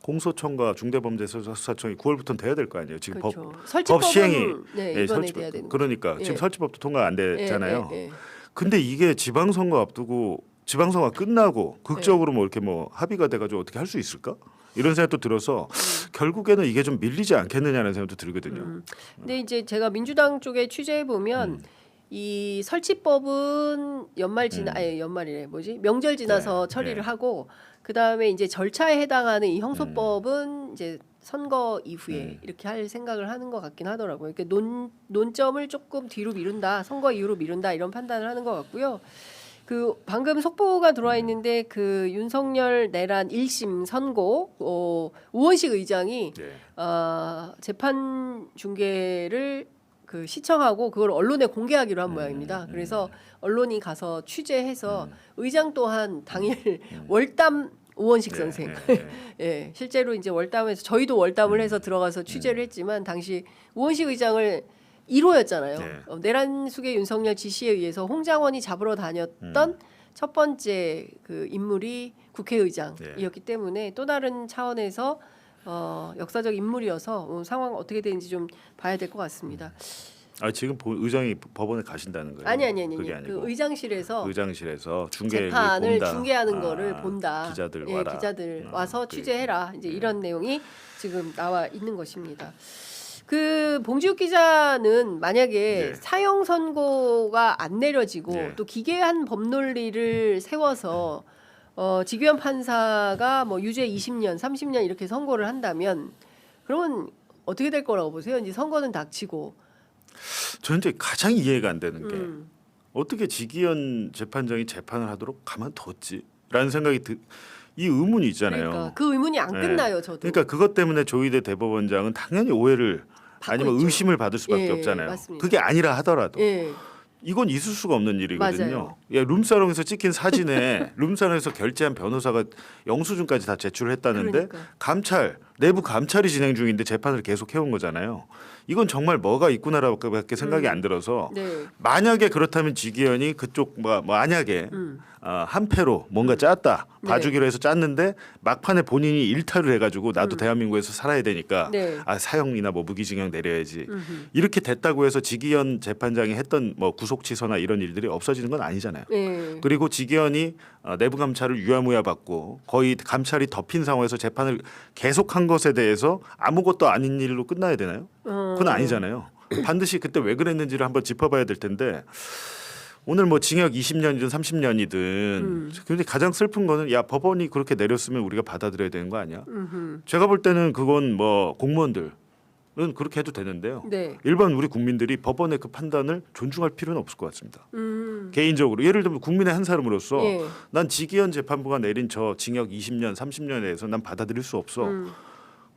Speaker 3: 공소청과 중대범죄수사청이 9월부터는 돼야 될 거 아니에요. 지금
Speaker 1: 그렇죠.
Speaker 3: 법
Speaker 1: 설치법은
Speaker 3: 시행이
Speaker 1: 네,
Speaker 3: 예,
Speaker 1: 이번에
Speaker 3: 설치법-
Speaker 1: 돼야 되는 거죠.
Speaker 3: 그러니까 지금
Speaker 1: 예.
Speaker 3: 설치법도 통과 안 됐잖아요.
Speaker 1: 예, 예, 예.
Speaker 3: 근데 이게 지방선거 앞두고 지방선거 끝나고 극적으로 뭐 이렇게 뭐 합의가 돼가지고 어떻게 할 수 있을까? 이런 생각도 들어서 결국에는 이게 좀 밀리지 않겠느냐는 생각도 들거든요.
Speaker 1: 근데 이제 제가 민주당 쪽에 취재해 보면 이 설치법은 연말 지나 아니 연말이래 뭐지 명절 지나서
Speaker 3: 네,
Speaker 1: 처리를
Speaker 3: 네.
Speaker 1: 하고 그 다음에 이제 절차에 해당하는 이 형소법은 이제 선거 이후에 이렇게 할 생각을 하는 것 같긴 하더라고요. 그러니까 논점을 조금 뒤로 미룬다, 선거 이후로 미룬다 이런 판단을 하는 것 같고요. 그 방금 속보가 들어와 있는데 그 윤석열 내란 1심 선고 우원식 의장이
Speaker 3: 네.
Speaker 1: 재판 중계를 그 시청하고 그걸 언론에 공개하기로 한 모양입니다. 그래서 언론이 가서 취재해서 의장 또한 당일 월담 우원식 선생, 예, 실제로 이제 월담에서 저희도 월담을 해서 들어가서 취재를 했지만 당시 우원식 의장을 1호였잖아요.
Speaker 3: 네.
Speaker 1: 내란 수계 윤석열 지시에 의해서 홍장원이 잡으러 다녔던 첫 번째 그 인물이 국회의장이었기 때문에 또 다른 차원에서 역사적 인물이어서 상황 어떻게 되는지 좀 봐야 될 것 같습니다.
Speaker 3: 아 지금 의장이 법원에 가신다는 거예요?
Speaker 1: 아니.
Speaker 3: 그게 아니고
Speaker 1: 그 의장실에서
Speaker 3: 중계를
Speaker 1: 재판을
Speaker 3: 본다.
Speaker 1: 중계하는 거를 본다.
Speaker 3: 기자들
Speaker 1: 예,
Speaker 3: 와라.
Speaker 1: 기자들 와서
Speaker 3: 그
Speaker 1: 취재해라. 이제 이런 내용이 지금 나와 있는 것입니다. 그 봉지욱 기자는 만약에
Speaker 3: 네.
Speaker 1: 사형 선고가 안 내려지고
Speaker 3: 네.
Speaker 1: 또 기괴한 법논리를 세워서 지규현 판사가 뭐 유죄 20년, 30년 이렇게 선고를 한다면 그러면 어떻게 될 거라고 보세요? 이제 선거는 닥치고.
Speaker 3: 저는 이제 가장 이해가 안 되는 게 어떻게 지기현 재판장이 재판을 하도록 가만뒀지?라는 생각이 이 의문이 있잖아요.
Speaker 1: 그러니까 그 의문이 안
Speaker 3: 네.
Speaker 1: 끝나요, 저도.
Speaker 3: 그러니까 그것 때문에 조희대 대법원장은 당연히 오해를
Speaker 1: 받고
Speaker 3: 아니면
Speaker 1: 있죠.
Speaker 3: 의심을 받을 수밖에
Speaker 1: 예,
Speaker 3: 없잖아요.
Speaker 1: 맞습니다.
Speaker 3: 그게 아니라 하더라도
Speaker 1: 예.
Speaker 3: 이건 있을 수가 없는 일이거든요.
Speaker 1: 맞아요.
Speaker 3: 야, 룸사롱에서 찍힌 사진에 룸사롱에서 결제한 변호사가 영수증까지 다 제출을 했다는데
Speaker 1: 그러니까.
Speaker 3: 내부 감찰이 진행 중인데 재판을 계속 해온 거잖아요. 이건 정말 뭐가 있구나라고밖에 생각이 안 들어서
Speaker 1: 네.
Speaker 3: 만약에 그렇다면 지기현이 그쪽 만약에 한 패로 뭔가 짰다
Speaker 1: 네.
Speaker 3: 봐주기로 해서 짰는데 막판에 본인이 일탈을 해가지고 나도 대한민국에서 살아야 되니까
Speaker 1: 네.
Speaker 3: 사형이나 뭐 무기징역 내려야지 이렇게 됐다고 해서 지기현 재판장이 했던 뭐 구속 취소나 이런 일들이 없어지는 건 아니잖아요.
Speaker 1: 네.
Speaker 3: 그리고 지기현이 내부 감찰을 유야무야 받고 거의 감찰이 덮인 상황에서 재판을 계속한 것에 대해서 아무것도 아닌 일로 끝나야 되나요? 그건 아니잖아요. 반드시 그때 왜 그랬는지를 한번 짚어봐야 될 텐데 오늘 뭐 징역 20년이든 30년이든 근데 가장 슬픈 거는 야 법원이 그렇게 내렸으면 우리가 받아들여야 되는 거 아니야? 제가 볼 때는 그건 뭐 공무원들은 그렇게 해도 되는데요.
Speaker 1: 네.
Speaker 3: 일반 우리 국민들이 법원의 그 판단을 존중할 필요는 없을 것 같습니다. 개인적으로 예를 들면 국민의 한 사람으로서
Speaker 1: 예.
Speaker 3: 난 지기현 재판부가 내린 저 징역 20년, 30년에 대해서 난 받아들일 수 없어.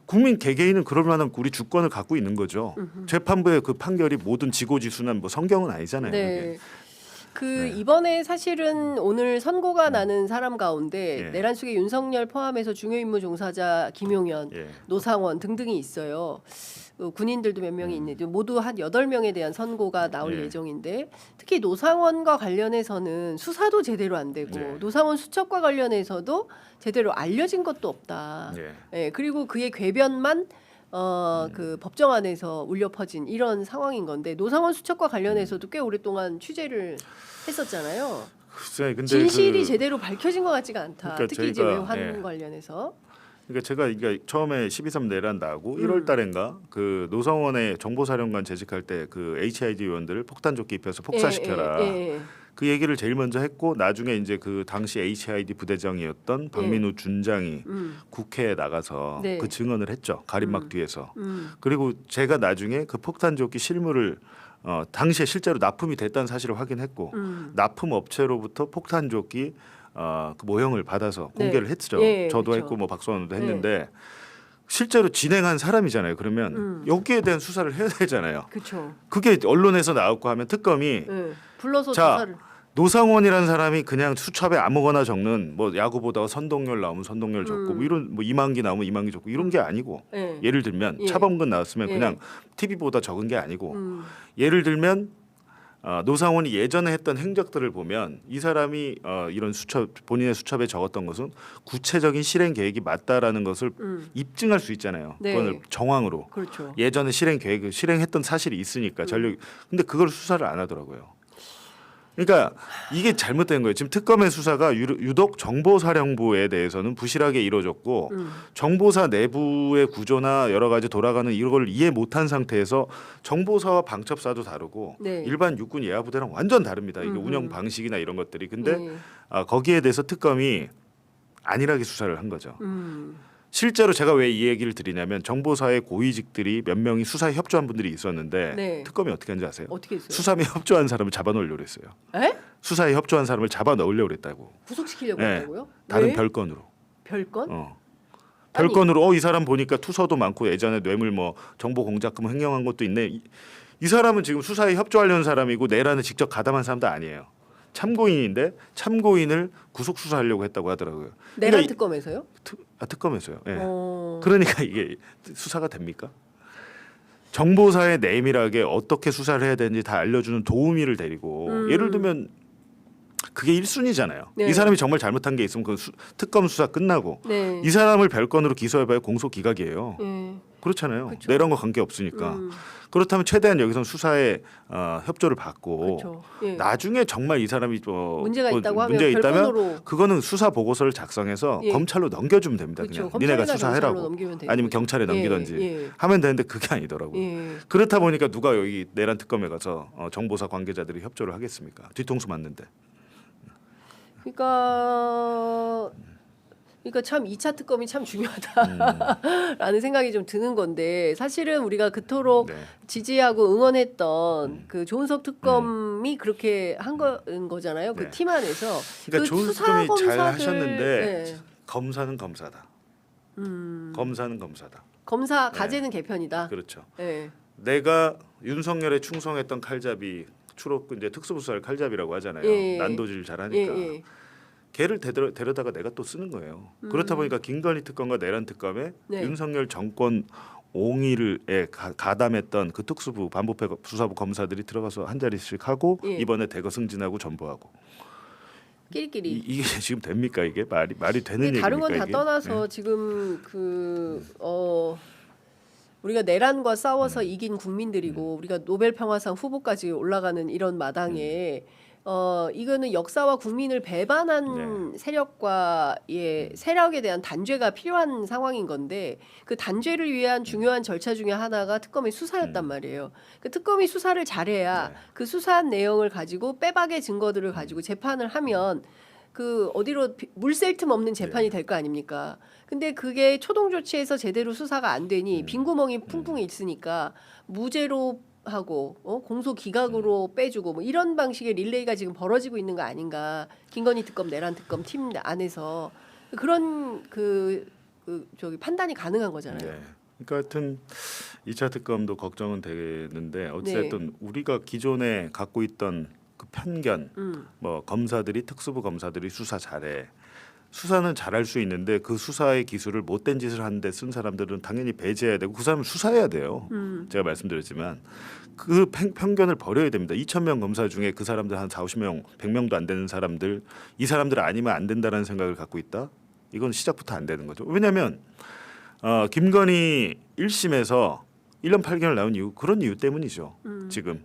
Speaker 3: 국민 개개인은 그럴 만한 우리 주권을 갖고 있는 거죠. 재판부의 그 판결이 모든 지고지순한 뭐 성경은 아니잖아요.
Speaker 1: 네.
Speaker 3: 그게.
Speaker 1: 그 이번에 사실은 오늘 선고가 나는 사람 가운데
Speaker 3: 예.
Speaker 1: 내란 속에 윤석열 포함해서 중요 임무 종사자 김용현,
Speaker 3: 예.
Speaker 1: 노상원 등등이 있어요. 군인들도 몇 명이 있는데 모두 한 8명에 대한 선고가 나올
Speaker 3: 예.
Speaker 1: 예정인데 특히 노상원과 관련해서는 수사도 제대로 안 되고
Speaker 3: 예.
Speaker 1: 노상원 수첩과 관련해서도 제대로 알려진 것도 없다.
Speaker 3: 예.
Speaker 1: 예, 그리고 그의 궤변만 그 법정 안에서 울려 퍼진 이런 상황인 건데 노상원 수첩과 관련해서도 꽤 오랫동안 취재를 했었잖아요.
Speaker 3: 글쎄, 근데
Speaker 1: 진실이 제대로 밝혀진 것 같지가 않다.
Speaker 3: 그러니까
Speaker 1: 특히 이제
Speaker 3: 저희가,
Speaker 1: 외환
Speaker 3: 예.
Speaker 1: 관련해서.
Speaker 3: 그러니까 제가 이게 처음에 12.3 내란 나고 1월 달인가 그 노상원의 정보사령관 재직할 때 그 HID 요원들을 폭탄조끼 입혀서 폭사시켜라.
Speaker 1: 예.
Speaker 3: 그 얘기를 제일 먼저 했고 나중에 이제 그 당시 HID 부대장이었던 박민우 준장이 국회에 나가서
Speaker 1: 네.
Speaker 3: 그 증언을 했죠. 가림막 뒤에서. 그리고 제가 나중에 그 폭탄조끼 실물을 당시에 실제로 납품이 됐다는 사실을 확인했고 납품 업체로부터 폭탄조끼 그 모형을 받아서 공개를
Speaker 1: 네.
Speaker 3: 했죠.
Speaker 1: 예,
Speaker 3: 저도
Speaker 1: 그렇죠.
Speaker 3: 했고 뭐 박수원도 했는데 실제로 진행한 사람이잖아요. 그러면 여기에 대한 수사를 해야 되잖아요.
Speaker 1: 그렇죠.
Speaker 3: 그게 언론에서 나왔고 하면 특검이
Speaker 1: 예. 불러서
Speaker 3: 자
Speaker 1: 조사를.
Speaker 3: 노상원이라는 사람이 그냥 수첩에 아무거나 적는 뭐 야구 보다가 선동열 나오면 선동열 적고 뭐 이런 뭐 이만기 나오면 이만기 적고 이런 게 아니고
Speaker 1: 예.
Speaker 3: 예를 들면
Speaker 1: 예.
Speaker 3: 차범근 나왔으면
Speaker 1: 예.
Speaker 3: 그냥 TV보다 적은 게 아니고 예를 들면 노상원이 예전에 했던 행적들을 보면 이 사람이 이런 수첩 본인의 수첩에 적었던 것은 구체적인 실행 계획이 맞다라는 것을 입증할 수 있잖아요.
Speaker 1: 네.
Speaker 3: 그걸 정황으로
Speaker 1: 그렇죠.
Speaker 3: 예전에 실행 계획을 실행했던 사실이 있으니까 전력. 근데 그걸 수사를 안 하더라고요. 그러니까 이게 잘못된 거예요. 지금 특검의 수사가 유독 정보사령부에 대해서는 부실하게 이루어졌고 정보사 내부의 구조나 여러 가지 돌아가는 이걸 이해 못한 상태에서 정보사와 방첩사도 다르고
Speaker 1: 네.
Speaker 3: 일반 육군 예하부대랑 완전 다릅니다. 이게 운영 방식이나 이런 것들이. 근데
Speaker 1: 네.
Speaker 3: 거기에 대해서 특검이 안일하게 수사를 한 거죠. 실제로 제가 왜 이 얘기를 드리냐면 정보사의 고위직들이 몇 명이 수사에 협조한 분들이 있었는데
Speaker 1: 네.
Speaker 3: 특검이 어떻게 한지 아세요?
Speaker 1: 어떻게 했어요?
Speaker 3: 수사에 협조한 사람을 잡아넣으려고 그랬어요.
Speaker 1: 에?
Speaker 3: 수사에 협조한 사람을 잡아넣으려고 그랬다고.
Speaker 1: 구속시키려고
Speaker 3: 네.
Speaker 1: 했다고요?
Speaker 3: 다른
Speaker 1: 왜?
Speaker 3: 별건으로.
Speaker 1: 별건?
Speaker 3: 아니, 별건으로 이 사람 보니까 투서도 많고 예전에 뇌물 뭐 정보 공작금 횡령한 것도 있네. 이 사람은 지금 수사에 협조하려는 사람이고 내란에 직접 가담한 사람도 아니에요. 참고인인데 참고인을 구속 수사하려고 했다고 하더라고요.
Speaker 1: 내란
Speaker 3: 그러니까
Speaker 1: 특검에서요?
Speaker 3: 특검에서요. 예.
Speaker 1: 어.
Speaker 3: 그러니까 이게 수사가 됩니까? 정보사의 내밀하게 어떻게 수사를 해야 되는지 다 알려주는 도우미를 데리고 예를 들면 그게 1순위잖아요.
Speaker 1: 네.
Speaker 3: 이 사람이 정말 잘못한 게 있으면 그 특검 수사 끝나고
Speaker 1: 네.
Speaker 3: 이 사람을 별건으로 기소해봐야 공소 기각이에요.
Speaker 1: 예.
Speaker 3: 그렇잖아요.
Speaker 1: 그쵸.
Speaker 3: 내란과 관계 없으니까. 그렇다면 최대한 여기서 수사에 협조를 받고
Speaker 1: 그렇죠. 예.
Speaker 3: 나중에 정말 이 사람이
Speaker 1: 문제가 있다고 하면
Speaker 3: 문제가 있다면
Speaker 1: 별건으로
Speaker 3: 그거는 수사 보고서를 작성해서
Speaker 1: 예.
Speaker 3: 검찰로 넘겨주면 됩니다.
Speaker 1: 그렇죠.
Speaker 3: 그냥 니네가
Speaker 1: 검찰이나 경찰로
Speaker 3: 수사해라고
Speaker 1: 넘기면 되는
Speaker 3: 아니면
Speaker 1: 거죠.
Speaker 3: 경찰에 넘기던지
Speaker 1: 예.
Speaker 3: 하면 되는데 그게 아니더라고요.
Speaker 1: 예.
Speaker 3: 그렇다 보니까 누가 여기 내란 특검에 가서 정보사 관계자들이 협조를 하겠습니까? 뒤통수 맞는데.
Speaker 1: 그러니까 참 2차 특검이 참 중요하다라는 생각이 좀 드는 건데 사실은 우리가 그토록
Speaker 3: 네.
Speaker 1: 지지하고 응원했던 그 조은석 특검이 그렇게 한 거잖아요. 그
Speaker 3: 네.
Speaker 1: 팀 안에서
Speaker 3: 그러니까
Speaker 1: 그
Speaker 3: 조은
Speaker 1: 수사
Speaker 3: 특검이 잘
Speaker 1: 검사들-
Speaker 3: 하셨는데
Speaker 1: 네.
Speaker 3: 검사는 검사다. 검사는 검사다.
Speaker 1: 검사
Speaker 3: 네.
Speaker 1: 가제는 개편이다.
Speaker 3: 그렇죠.
Speaker 1: 네.
Speaker 3: 내가 윤석열에 충성했던 칼잡이 주로 이제 특수부사를 칼잡이라고 하잖아요.
Speaker 1: 예.
Speaker 3: 난도질 잘하니까.
Speaker 1: 예.
Speaker 3: 걔를 데려다가 내가 또 쓰는 거예요. 그렇다 보니까 김건희 특검과 내란 특검에
Speaker 1: 네.
Speaker 3: 윤석열 정권 옹일에 가담했던 그 특수부 반부패 수사부 검사들이 들어가서 한 자리씩 하고
Speaker 1: 예.
Speaker 3: 이번에 대거 승진하고 전보하고
Speaker 1: 끼리끼리.
Speaker 3: 이게 지금 됩니까 이게 말이 되는
Speaker 1: 근데
Speaker 3: 얘기입니까
Speaker 1: 다른 건 다
Speaker 3: 이게?
Speaker 1: 떠나서
Speaker 3: 네.
Speaker 1: 지금 우리가 내란과 싸워서
Speaker 3: 음.
Speaker 1: 이긴 국민들이고 우리가 노벨 평화상 후보까지 올라가는 이런 마당에 이거는 역사와 국민을 배반한 세력과의 세력에 대한 단죄가 필요한 상황인 건데 그 단죄를 위한 중요한 절차 중에 하나가 특검의 수사였단 말이에요. 그 특검이 수사를 잘해야
Speaker 3: 네.
Speaker 1: 그 수사한 내용을 가지고 빼박의 증거들을 가지고 재판을 하면 그 어디로 물샐 틈 없는 재판이 될 거 아닙니까? 근데 그게 초동 조치에서 제대로 수사가 안 되니 빈 구멍이 퉁퉁 있으니까 무죄로 하고 공소 기각으로 빼주고 뭐 이런 방식의 릴레이가 지금 벌어지고 있는 거 아닌가? 김건희 특검, 내란 특검 팀 안에서 그런 저기 판단이 가능한 거잖아요.
Speaker 3: 네. 그러니까 하여튼 2차 특검도 걱정은 되는데 어쨌든 우리가 기존에 갖고 있던 그 편견, 뭐 검사들이 특수부 검사들이 수사 잘해. 수사는 잘할 수 있는데 그 수사의 기술을 못된 짓을 하는데 쓴 사람들은 당연히 배제해야 되고 그 사람을 수사해야 돼요. 제가 말씀드렸지만 그 편견을 버려야 됩니다. 2,000명 검사 중에 그 사람들 한 4, 50명, 100명도 안 되는 사람들 이 사람들 아니면 안 된다는 생각을 갖고 있다. 이건 시작부터 안 되는 거죠. 왜냐하면 김건희 1심에서 1년 8개월 나온 이유 그런 이유 때문이죠. 지금.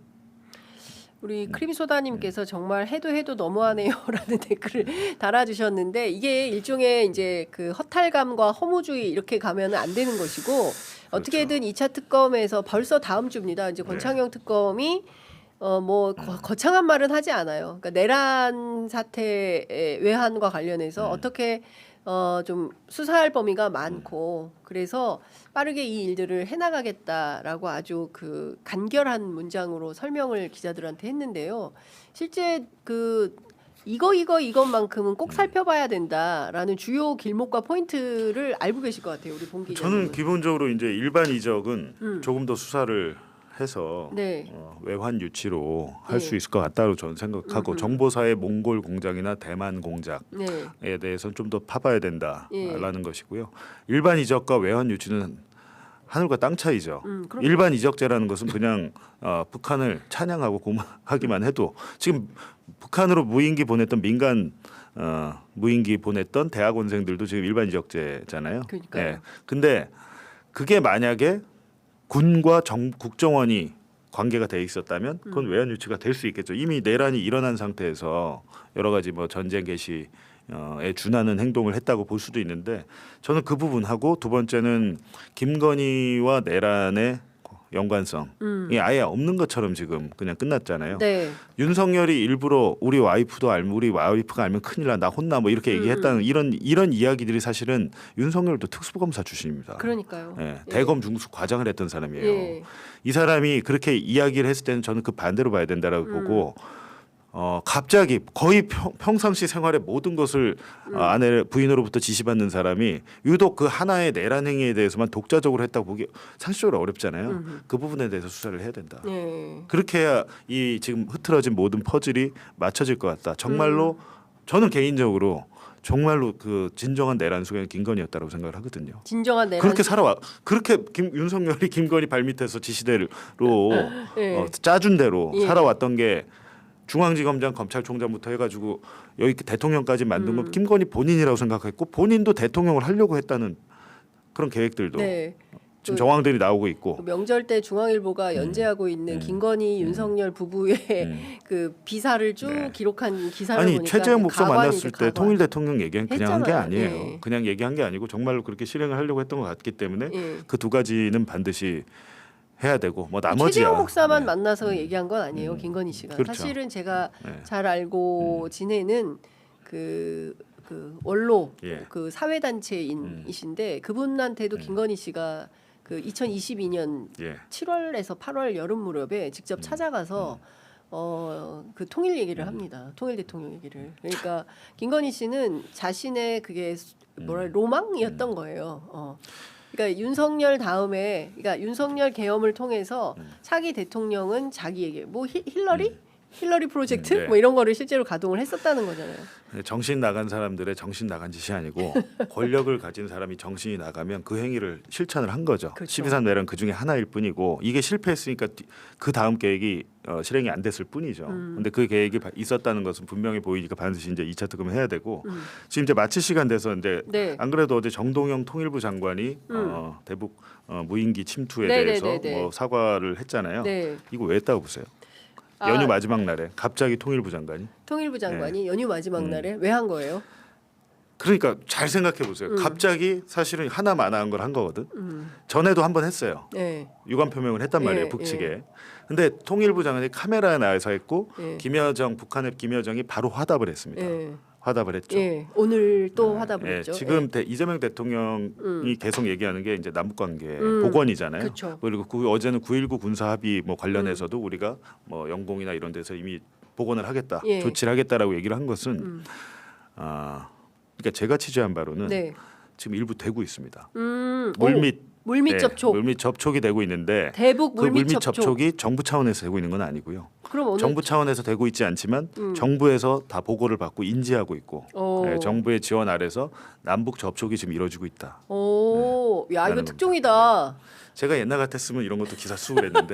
Speaker 1: 우리 크림소다님께서 정말 해도 너무하네요라는 댓글을 달아주셨는데 이게 일종의 이제 그 허탈감과 허무주의 이렇게 가면 안 되는 것이고 어떻게든 2차 특검에서 벌써 다음 주입니다. 이제 권창용 특검이 거창한 말은 하지 않아요. 그러니까 내란 사태의 외환과 관련해서 어떻게 좀 수사할 범위가 많고 그래서 빠르게 이 일들을 해나가겠다라고 아주 그 간결한 문장으로 설명을 기자들한테 했는데요. 실제 이것만큼은 꼭 살펴봐야 된다라는 주요 길목과 포인트를 알고 계실 것 같아요, 우리 봉 기자님.
Speaker 3: 저는 기본적으로 이제 일반 이적은 조금 더 수사를 해서
Speaker 1: 네.
Speaker 3: 외환 유치로 할 수
Speaker 1: 네.
Speaker 3: 있을 것 같다고 저는 생각하고 정보사의 몽골 공작이나 대만 공작에
Speaker 1: 네.
Speaker 3: 대해서는 좀 더 파봐야 된다라는
Speaker 1: 예.
Speaker 3: 것이고요. 일반 이적과 외환 유치는 하늘과 땅 차이죠.
Speaker 1: 그럼요.
Speaker 3: 일반 이적죄라는 것은 그냥 북한을 찬양하고 고마하기만 해도 지금 북한으로 무인기 보냈던 민간 무인기 보냈던 대학원생들도 지금 일반 이적죄잖아요.
Speaker 1: 그러니까요.
Speaker 3: 예. 근데 그게 만약에 군과 국정원이 관계가 돼 있었다면 그건 외환 유치가 될 수 있겠죠. 이미 내란이 일어난 상태에서 여러 가지 뭐 전쟁 개시에 준하는 행동을 했다고 볼 수도 있는데 저는 그 부분하고 두 번째는 김건희와 내란의 연관성이 아예 없는 것처럼 지금 그냥 끝났잖아요.
Speaker 1: 네.
Speaker 3: 윤석열이 일부러 우리 와이프가 알면 큰일 나 혼나 뭐 이렇게 얘기했다는 이런 이야기들이 사실은 윤석열도 특수검사 출신입니다.
Speaker 1: 그러니까요.
Speaker 3: 예, 대검 중수 과장을 했던 사람이에요.
Speaker 1: 예.
Speaker 3: 이 사람이 그렇게 이야기를 했을 때는 저는 그 반대로 봐야 된다라고 보고 갑자기 거의 평상시 생활의 모든 것을 아내 부인으로부터 지시받는 사람이 유독 그 하나의 내란 행위에 대해서만 독자적으로 했다고 보기 상식적으로 어렵잖아요. 그 부분에 대해서 수사를 해야 된다.
Speaker 1: 예.
Speaker 3: 그렇게 해야 이 지금 흐트러진 모든 퍼즐이 맞춰질 것 같다. 정말로 저는 개인적으로 정말로 그 진정한 내란 수행은 김건희였다고 생각을 하거든요.
Speaker 1: 진정한 내란.
Speaker 3: 그렇게 살아와 그렇게 윤석열이 김건희 발밑에서 지시대로
Speaker 1: 예.
Speaker 3: 짜준 대로
Speaker 1: 예.
Speaker 3: 살아왔던 게 중앙지검장 검찰총장부터 해가지고 여기 대통령까지 만든 건 김건희 본인이라고 생각했고 본인도 대통령을 하려고 했다는 그런 계획들도
Speaker 1: 네.
Speaker 3: 지금 정황들이 나오고 있고.
Speaker 1: 그 명절 때 중앙일보가 연재하고 있는 김건희 윤석열 부부의 그 비사를 쭉
Speaker 3: 네.
Speaker 1: 기록한 기사를
Speaker 3: 아니
Speaker 1: 보니까
Speaker 3: 최재형 목사
Speaker 1: 가관이죠,
Speaker 3: 만났을 때
Speaker 1: 가관.
Speaker 3: 통일 대통령 얘기는 그냥 한 게
Speaker 1: 했잖아요.
Speaker 3: 아니에요.
Speaker 1: 예.
Speaker 3: 그냥 얘기한 게 아니고 정말로 그렇게 실행을 하려고 했던 것 같기 때문에
Speaker 1: 예.
Speaker 3: 그 두 가지는 반드시 해야 되고 뭐 나머지야.
Speaker 1: 최재형 목사만
Speaker 3: 네.
Speaker 1: 만나서 얘기한 건 아니에요. 김건희 씨가.
Speaker 3: 그렇죠.
Speaker 1: 사실은 제가
Speaker 3: 네.
Speaker 1: 잘 알고 지내는 그 원로
Speaker 3: 예.
Speaker 1: 그 사회단체인이신데 그분한테도 김건희 씨가 그 2022년
Speaker 3: 예.
Speaker 1: 7월에서 8월 여름 무렵에 직접 찾아가서 그 통일 얘기를 합니다. 통일 대통령 얘기를. 그러니까 김건희 씨는 자신의 그게 로망이었던 거예요. 그러니까 윤석열 다음에, 그러니까 윤석열 계엄을 통해서 차기 대통령은 자기에게 뭐 힐러리 프로젝트
Speaker 3: 네.
Speaker 1: 뭐 이런 거를 실제로 가동을 했었다는 거잖아요.
Speaker 3: 정신 나간 사람들의 정신 나간 짓이 아니고 권력을 가진 사람이 정신이 나가면 그 행위를 실천을 한 거죠.
Speaker 1: 그렇죠.
Speaker 3: 12.3 내란 그 중에 하나일 뿐이고 이게 실패했으니까 그 다음 계획이 실행이 안 됐을 뿐이죠. 근데 그 계획이 있었다는 것은 분명히 보이니까 반드시 이제 2차 특검을 해야 되고 지금 이제 마칠 시간 돼서 이제
Speaker 1: 네.
Speaker 3: 안 그래도 어제 정동영 통일부 장관이 대북 무인기 침투에 대해서
Speaker 1: 네네네네.
Speaker 3: 뭐 사과를 했잖아요.
Speaker 1: 네.
Speaker 3: 이거 왜 했다고 보세요? 연휴 마지막 날에 갑자기 통일부 장관이
Speaker 1: 통일부 장관이 연휴 마지막 날에 왜 한 거예요?
Speaker 3: 그러니까 잘 생각해 보세요. 갑자기 사실은 하나 마나한 걸 한 거거든. 전에도 한 번 했어요.
Speaker 1: 네.
Speaker 3: 유감 표명을 했단 말이에요.
Speaker 1: 예,
Speaker 3: 북측에. 근데 통일부 장관이 카메라에 나와서 했고
Speaker 1: 예.
Speaker 3: 김여정 북한의 김여정이 바로 화답을 했습니다.
Speaker 1: 예.
Speaker 3: 화답을 했죠.
Speaker 1: 예. 오늘 또 화답을
Speaker 3: 예,
Speaker 1: 했죠.
Speaker 3: 지금 이재명 대통령이 계속 얘기하는 게 이제 남북 관계 복원이잖아요.
Speaker 1: 그쵸.
Speaker 3: 그리고 어제는 9.19 군사 합의 뭐 관련해서도 우리가 뭐 영공이나 이런 데서 이미 복원을 하겠다,
Speaker 1: 예.
Speaker 3: 조치를 하겠다라고 얘기를 한 것은 그러니까 제가 취재한 바로는
Speaker 1: 네.
Speaker 3: 지금 일부 되고 있습니다.
Speaker 1: 물밑
Speaker 3: 네,
Speaker 1: 접촉.
Speaker 3: 물밑 접촉이 되고 있는데
Speaker 1: 대북
Speaker 3: 그
Speaker 1: 물밑
Speaker 3: 물밑
Speaker 1: 접촉.
Speaker 3: 접촉이 정부 차원에서 되고 있는 건 아니고요.
Speaker 1: 그럼 오늘
Speaker 3: 정부 차원에서 되고 있지 않지만 정부에서 다 보고를 받고 인지하고 있고 네, 정부의 지원 아래서 남북 접촉이 지금 이루어지고 있다.
Speaker 1: 오, 야 이거
Speaker 3: 라는
Speaker 1: 특종이다.
Speaker 3: 제가 옛날 같았으면 이런 것도 기사 쓰고 그랬는데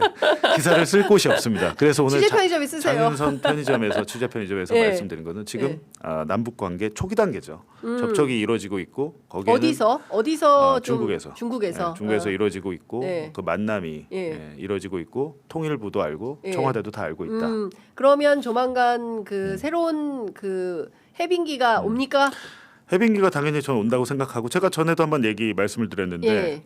Speaker 3: 기사를 쓸 곳이 없습니다. 그래서 오늘
Speaker 1: 취재 편의점에 쓰세요.
Speaker 3: 장윤선 편의점에서 취재 편의점에서
Speaker 1: 예.
Speaker 3: 말씀드린 거는 지금
Speaker 1: 예.
Speaker 3: 남북 관계 초기 단계죠. 접촉이 이루어지고 있고 거기에는
Speaker 1: 어디서 좀
Speaker 3: 중국에서
Speaker 1: 중국에서
Speaker 3: 네, 중국에서 이루어지고 있고
Speaker 1: 네.
Speaker 3: 그 만남이
Speaker 1: 예.
Speaker 3: 이루어지고 있고 통일부도 알고
Speaker 1: 예.
Speaker 3: 청와대도 다 알고 있다.
Speaker 1: 그러면 조만간 그 새로운 그 해빙기가 옵니까?
Speaker 3: 해빙기가 당연히 저는 온다고 생각하고 제가 전에도 한번 말씀을 드렸는데
Speaker 1: 예.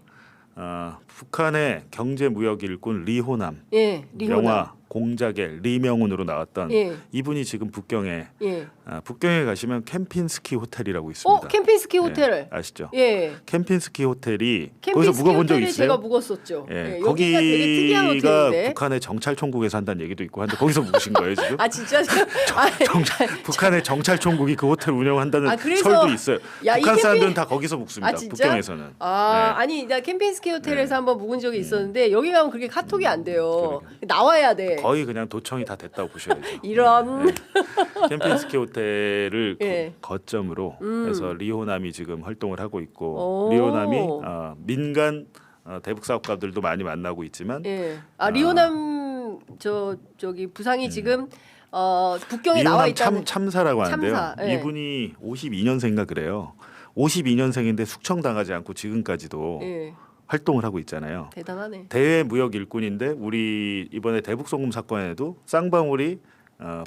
Speaker 3: 북한의 경제 무역 일꾼 리호남
Speaker 1: 예. 리호남.
Speaker 3: 영화 공작의 리명훈으로 나왔던
Speaker 1: 예.
Speaker 3: 이분이 지금 북경에
Speaker 1: 예.
Speaker 3: 북경에 가시면 캠핀스키 호텔이라고 있습니다.
Speaker 1: 캠핀스키 호텔.
Speaker 3: 예, 아시죠?
Speaker 1: 예.
Speaker 3: 캠핀스키 호텔이 거기서
Speaker 1: 캠핀스키
Speaker 3: 묵어본 적
Speaker 1: 호텔에
Speaker 3: 있어요?
Speaker 1: 제가 묵었었죠.
Speaker 3: 예,
Speaker 1: 예. 여기가 되게 특이한
Speaker 3: 거기가
Speaker 1: 호텔인데.
Speaker 3: 북한의 정찰총국에서 한다는 얘기도 있고 한데 거기서 묵으신 거예요 지금?
Speaker 1: 아 진짜?
Speaker 3: 북한의 정찰총국이 그 호텔 운영한다는
Speaker 1: 그래서-
Speaker 3: 설도 있어요.
Speaker 1: 야, 이
Speaker 3: 북한
Speaker 1: 캠핑-
Speaker 3: 사람들은 다 거기서 묵습니다.
Speaker 1: 진짜?
Speaker 3: 북경에서는. 네.
Speaker 1: 아니 나 캠핑스키 호텔에서 한번 묵은 적이 있었는데 여기 가면 그렇게 카톡이 안 돼요. 나와야 돼.
Speaker 3: 거의 그냥 도청이 다 됐다고 보셔야죠.
Speaker 1: 이런.
Speaker 3: 네. 캠핑스키 호텔을
Speaker 1: 예.
Speaker 3: 거점으로 해서 리호남이 지금 활동을 하고 있고
Speaker 1: 오.
Speaker 3: 리호남이 민간 대북 사업가들도 많이 만나고 있지만
Speaker 1: 예. 리호남 저기 부상이 지금 북경에 나와
Speaker 3: 리호남
Speaker 1: 있다는.
Speaker 3: 참사라고 하는데요.
Speaker 1: 참사, 예.
Speaker 3: 이분이 52년생인가 그래요. 52년생인데 숙청당하지 않고 지금까지도
Speaker 1: 예.
Speaker 3: 활동을 하고 있잖아요.
Speaker 1: 대단하네.
Speaker 3: 대외 무역 일꾼인데 우리 이번에 대북 송금 사건에도 쌍방울이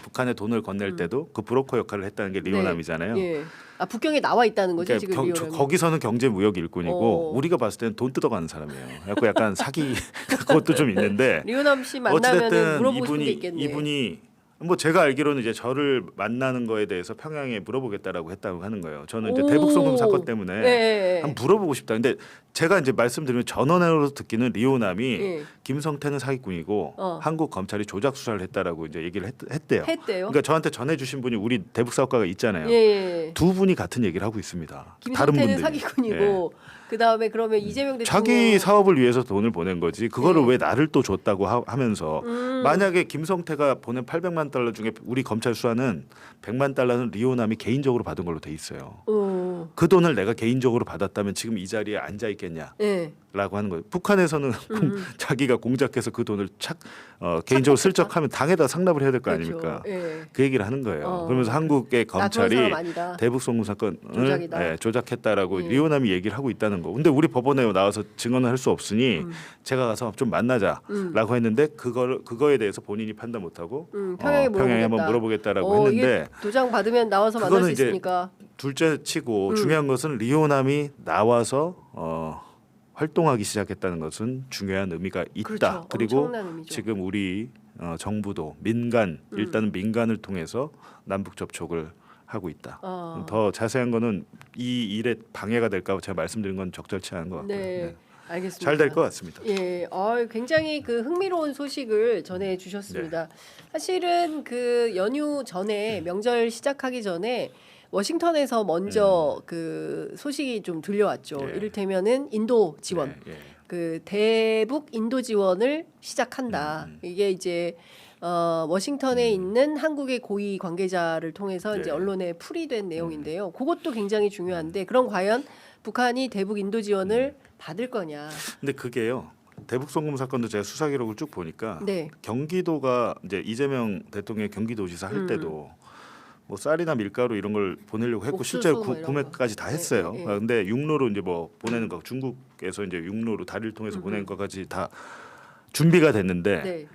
Speaker 3: 북한에 돈을 건넬 때도 그 브로커 역할을 했다는 게 리호남이잖아요.
Speaker 1: 예. 북경에 나와 있다는 거죠 지금
Speaker 3: 그러니까
Speaker 1: 리호남이.
Speaker 3: 거기서는 경제 무역 일꾼이고 우리가 봤을 때는 돈 뜯어가는 사람이에요. 약간 사기 그것도 좀 있는데
Speaker 1: 리호남 씨 만나면
Speaker 3: 어찌됐든
Speaker 1: 물어보고 싶은 게 있겠네.
Speaker 3: 이분이 뭐 제가 알기로는 이제 저를 만나는 거에 대해서 평양에 물어보겠다라고 했다고 하는 거예요. 저는 이제
Speaker 1: 오.
Speaker 3: 대북 송금 사건 때문에
Speaker 1: 네.
Speaker 3: 한번 물어보고 싶다. 근데 제가 이제 말씀드리면 전원으로 듣기는 리호남이
Speaker 1: 예.
Speaker 3: 김성태는 사기꾼이고 한국 검찰이 조작 수사를 했다라고 이제 얘기를 했대요.
Speaker 1: 했대요.
Speaker 3: 그러니까 저한테 전해주신 분이 우리 대북 사업가가 있잖아요.
Speaker 1: 예.
Speaker 3: 두 분이 같은 얘기를 하고 있습니다. 다른
Speaker 1: 김성태는
Speaker 3: 분들이.
Speaker 1: 사기꾼이고 그 다음에 그러면 이재명 대통령
Speaker 3: 자기 사업을 위해서 돈을 보낸 거지 그거를
Speaker 1: 네.
Speaker 3: 왜 나를 또 줬다고 하면서 만약에 김성태가 보낸 800만 달러 중에 우리 검찰 수사는 100만 달러는 리호남이 개인적으로 받은 걸로 돼 있어요. 그 돈을 내가 개인적으로 받았다면 지금 이 자리에 앉아 있겠냐?
Speaker 1: 예.
Speaker 3: 라고 하는 거예요. 북한에서는 자기가 공작해서 그 돈을 개인적으로 슬쩍하면 당에다 상납을 해야 될 거
Speaker 1: 그렇죠.
Speaker 3: 아닙니까?
Speaker 1: 예.
Speaker 3: 그 얘기를 하는 거예요. 그러면서 한국의
Speaker 1: 나 그런
Speaker 3: 검찰이
Speaker 1: 사람 아니다.
Speaker 3: 대북 송금 사건을
Speaker 1: 조작이다.
Speaker 3: 조작했다라고 리오남이 얘기를 하고 있다는 거. 근데 우리 법원에 나와서 증언을 할 수 없으니 제가 가서 좀 만나자라고 했는데 그거에 대해서 본인이 판단 못하고 평양에 한번 물어보겠다라고 했는데
Speaker 1: 이게 도장 받으면 나와서 만날 수
Speaker 3: 그거는 이제
Speaker 1: 있으니까.
Speaker 3: 둘째치고 중요한 것은 리오남이 나와서 활동하기 시작했다는 것은 중요한 의미가 있다.
Speaker 1: 그렇죠.
Speaker 3: 그리고
Speaker 1: 엄청난 의미죠.
Speaker 3: 지금 우리 정부도 일단은 민간을 통해서 남북 접촉을 하고 있다. 더 자세한 거는 이 일에 방해가 될까 봐 제가 말씀드린 건 적절치 않은 것 같고요.
Speaker 1: 네. 알겠습니다.
Speaker 3: 잘 될 것 같습니다.
Speaker 1: 예, 굉장히 그 흥미로운 소식을 전해 주셨습니다. 사실은 그 연휴 전에 명절 시작하기 전에 워싱턴에서 먼저 그 소식이 좀 들려왔죠.
Speaker 3: 예.
Speaker 1: 이를테면은 인도 지원,
Speaker 3: 예, 예.
Speaker 1: 그 대북 인도 지원을 시작한다. 이게 이제 워싱턴에 있는 한국의 고위 관계자를 통해서 이제
Speaker 3: 예.
Speaker 1: 언론에 풀이된 내용인데요. 그것도 굉장히 중요한데 그럼 과연 북한이 대북 인도 지원을 받을 거냐?
Speaker 3: 근데 그게요. 대북 송금 사건도 제가 수사 기록을 쭉 보니까
Speaker 1: 네.
Speaker 3: 경기도가 이제 이재명 대통령이 경기도지사 할 때도 뭐 쌀이나 밀가루 이런 걸 보내려고 했고
Speaker 1: 옥수수
Speaker 3: 실제로
Speaker 1: 뭐 이런
Speaker 3: 구매까지 다
Speaker 1: 거.
Speaker 3: 했어요.
Speaker 1: 예.
Speaker 3: 근데 육로로 이제 뭐 보내는 거 중국에서 이제 육로로 다리를 통해서 보내는 것까지 다 준비가 됐는데
Speaker 1: 네.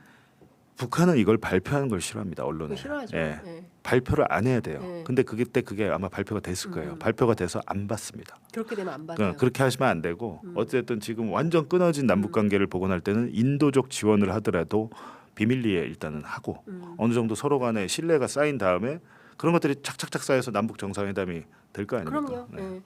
Speaker 3: 북한은 이걸 발표하는 걸 싫어합니다. 언론에.
Speaker 1: 그거 싫어하죠.
Speaker 3: 예.
Speaker 1: 예.
Speaker 3: 발표를 안 해야 돼요.
Speaker 1: 예.
Speaker 3: 근데 그게 아마 발표가 됐을 거예요. 발표가 돼서 안 받습니다.
Speaker 1: 그렇게 되면 안 받아요.
Speaker 3: 그렇게 하시면 안 되고 어쨌든 지금 완전 끊어진 남북 관계를 복원할 때는 인도적 지원을 하더라도 비밀리에 일단은 하고 어느 정도 서로 간에 신뢰가 쌓인 다음에 그런 것들이 착착착 쌓여서 남북 정상회담이 될 거 아닙니까?
Speaker 1: 그럼요.
Speaker 3: 네.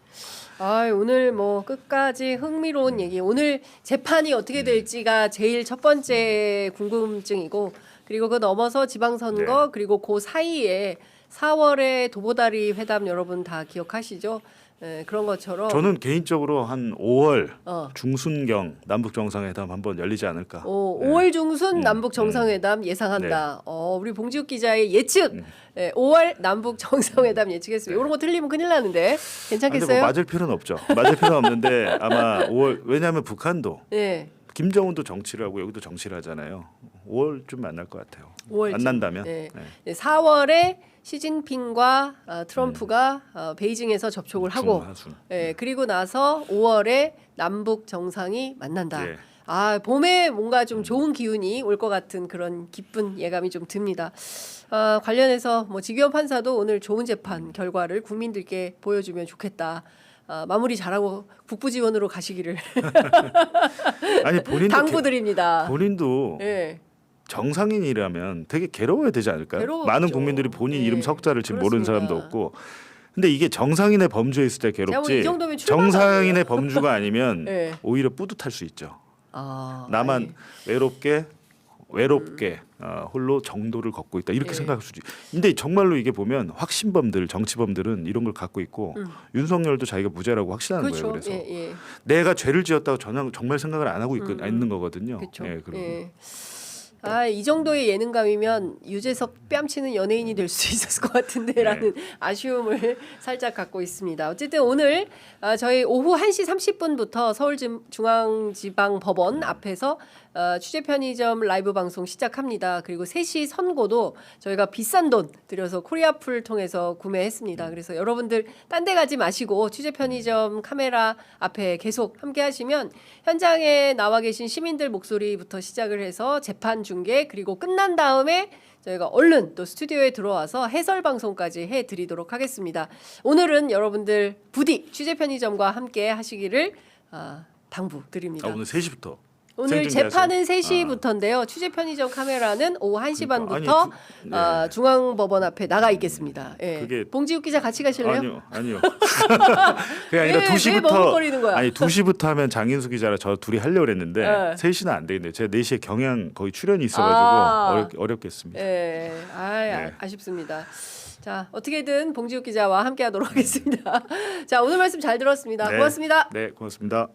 Speaker 1: 예. 오늘 뭐 끝까지 흥미로운 얘기. 오늘 재판이 어떻게 될지가 제일 첫 번째 궁금증이고, 그리고 그 넘어서 지방선거,
Speaker 3: 네.
Speaker 1: 그리고 그 사이에 4월에 도보다리 회담 여러분 다 기억하시죠? 예, 그런 것처럼
Speaker 3: 저는 개인적으로 한 5월
Speaker 1: 어.
Speaker 3: 중순경 남북 정상회담 한번 열리지 않을까.
Speaker 1: 5월 중순 남북 정상회담 예상한다. 우리 봉지욱 기자의 예측. 5월 남북 정상회담 예측했습니다. 이런 거 틀리면 큰일 나는데
Speaker 3: 근데
Speaker 1: 괜찮겠어요?
Speaker 3: 뭐 맞을 필요는 없죠. 맞을 필요는 없는데 아마 5월 왜냐하면 북한도
Speaker 1: 네.
Speaker 3: 김정은도 정치를 하고 여기도 정치를 하잖아요. 5월쯤 만날 것 같아요.
Speaker 1: 5월쯤.
Speaker 3: 만난다면.
Speaker 1: 네.
Speaker 3: 네.
Speaker 1: 4월에 시진핑과 트럼프가 베이징에서 접촉을 하고,
Speaker 3: 중하순.
Speaker 1: 그리고 나서 5월에 남북 정상이 만난다.
Speaker 3: 예.
Speaker 1: 봄에 뭔가 좀 좋은 기운이 올 것 같은 그런 기쁜 예감이 좀 듭니다. 관련해서 뭐 지기현 판사도 오늘 좋은 재판 결과를 국민들께 보여주면 좋겠다. 마무리 잘하고 북부 지원으로 가시기를
Speaker 3: 아니 본인도
Speaker 1: 당부드립니다.
Speaker 3: 본인도
Speaker 1: 예.
Speaker 3: 정상인이라면 되게 괴로워야 되지 않을까요?
Speaker 1: 괴로웠죠.
Speaker 3: 많은 국민들이 본인
Speaker 1: 네,
Speaker 3: 이름 석자를 지금 모르는
Speaker 1: 그렇습니다.
Speaker 3: 사람도 없고. 근데 이게 정상인의 범주에 있을 때
Speaker 1: 제가 뭐
Speaker 3: 괴롭지.
Speaker 1: 이 정도면 출마가
Speaker 3: 정상인의 범주가 아니면
Speaker 1: 네.
Speaker 3: 오히려 뿌듯할 수 있죠. 나만
Speaker 1: 아니.
Speaker 3: 외롭게 홀로 정도를 걷고 있다 이렇게
Speaker 1: 예.
Speaker 3: 생각할 수도. 근데 정말로 이게 보면 확신범들, 정치범들은 이런 걸 갖고 있고 윤석열도 자기가 무죄라고 확신하는
Speaker 1: 그렇죠.
Speaker 3: 거예요. 그래서
Speaker 1: 예.
Speaker 3: 내가 죄를 지었다고 저는 정말 생각을 안 하고 있는 거거든요.
Speaker 1: 그렇죠.
Speaker 3: 예, 그리고
Speaker 1: 예. 이 정도의 예능감이면 유재석 뺨치는 연예인이 될 수 있었을 것 같은데라는 아쉬움을 살짝 갖고 있습니다. 어쨌든 오늘 저희 오후 1시 30분부터 서울중앙지방법원 앞에서 취재 편의점 라이브 방송 시작합니다. 그리고 3시 선고도 저희가 비싼 돈 들여서 코리아풀 통해서 구매했습니다. 그래서 여러분들 딴 데 가지 마시고 취재 편의점 카메라 앞에 계속 함께 하시면 현장에 나와 계신 시민들 목소리부터 시작을 해서 재판 중계 그리고 끝난 다음에 저희가 얼른 또 스튜디오에 들어와서 해설 방송까지 해드리도록 하겠습니다. 오늘은 여러분들 부디 취재 편의점과 함께 하시기를 당부드립니다.
Speaker 3: 오늘 3시부터.
Speaker 1: 오늘 재판은 3시부터인데요. 취재 편의점 카메라는 오후 1시 반부터 중앙법원 앞에 나가 있겠습니다. 예.
Speaker 3: 그게
Speaker 1: 봉지욱 기자 같이 가실래요?
Speaker 3: 아니요. 그게 아니라
Speaker 1: 왜
Speaker 3: 2시부터
Speaker 1: 머뭇거리는 거야?
Speaker 3: 2시부터 하면 장인수 기자랑 저 둘이 하려고 했는데 3시는 안 되겠네요. 제가 4시에 경향 거의 출연이 있어가지고 어렵겠습니다.
Speaker 1: 네.
Speaker 3: 네.
Speaker 1: 아쉽습니다. 자, 어떻게든 봉지욱 기자와 함께 하도록 하겠습니다. 자, 오늘 말씀 잘 들었습니다.
Speaker 3: 네.
Speaker 1: 고맙습니다.
Speaker 3: 네, 고맙습니다.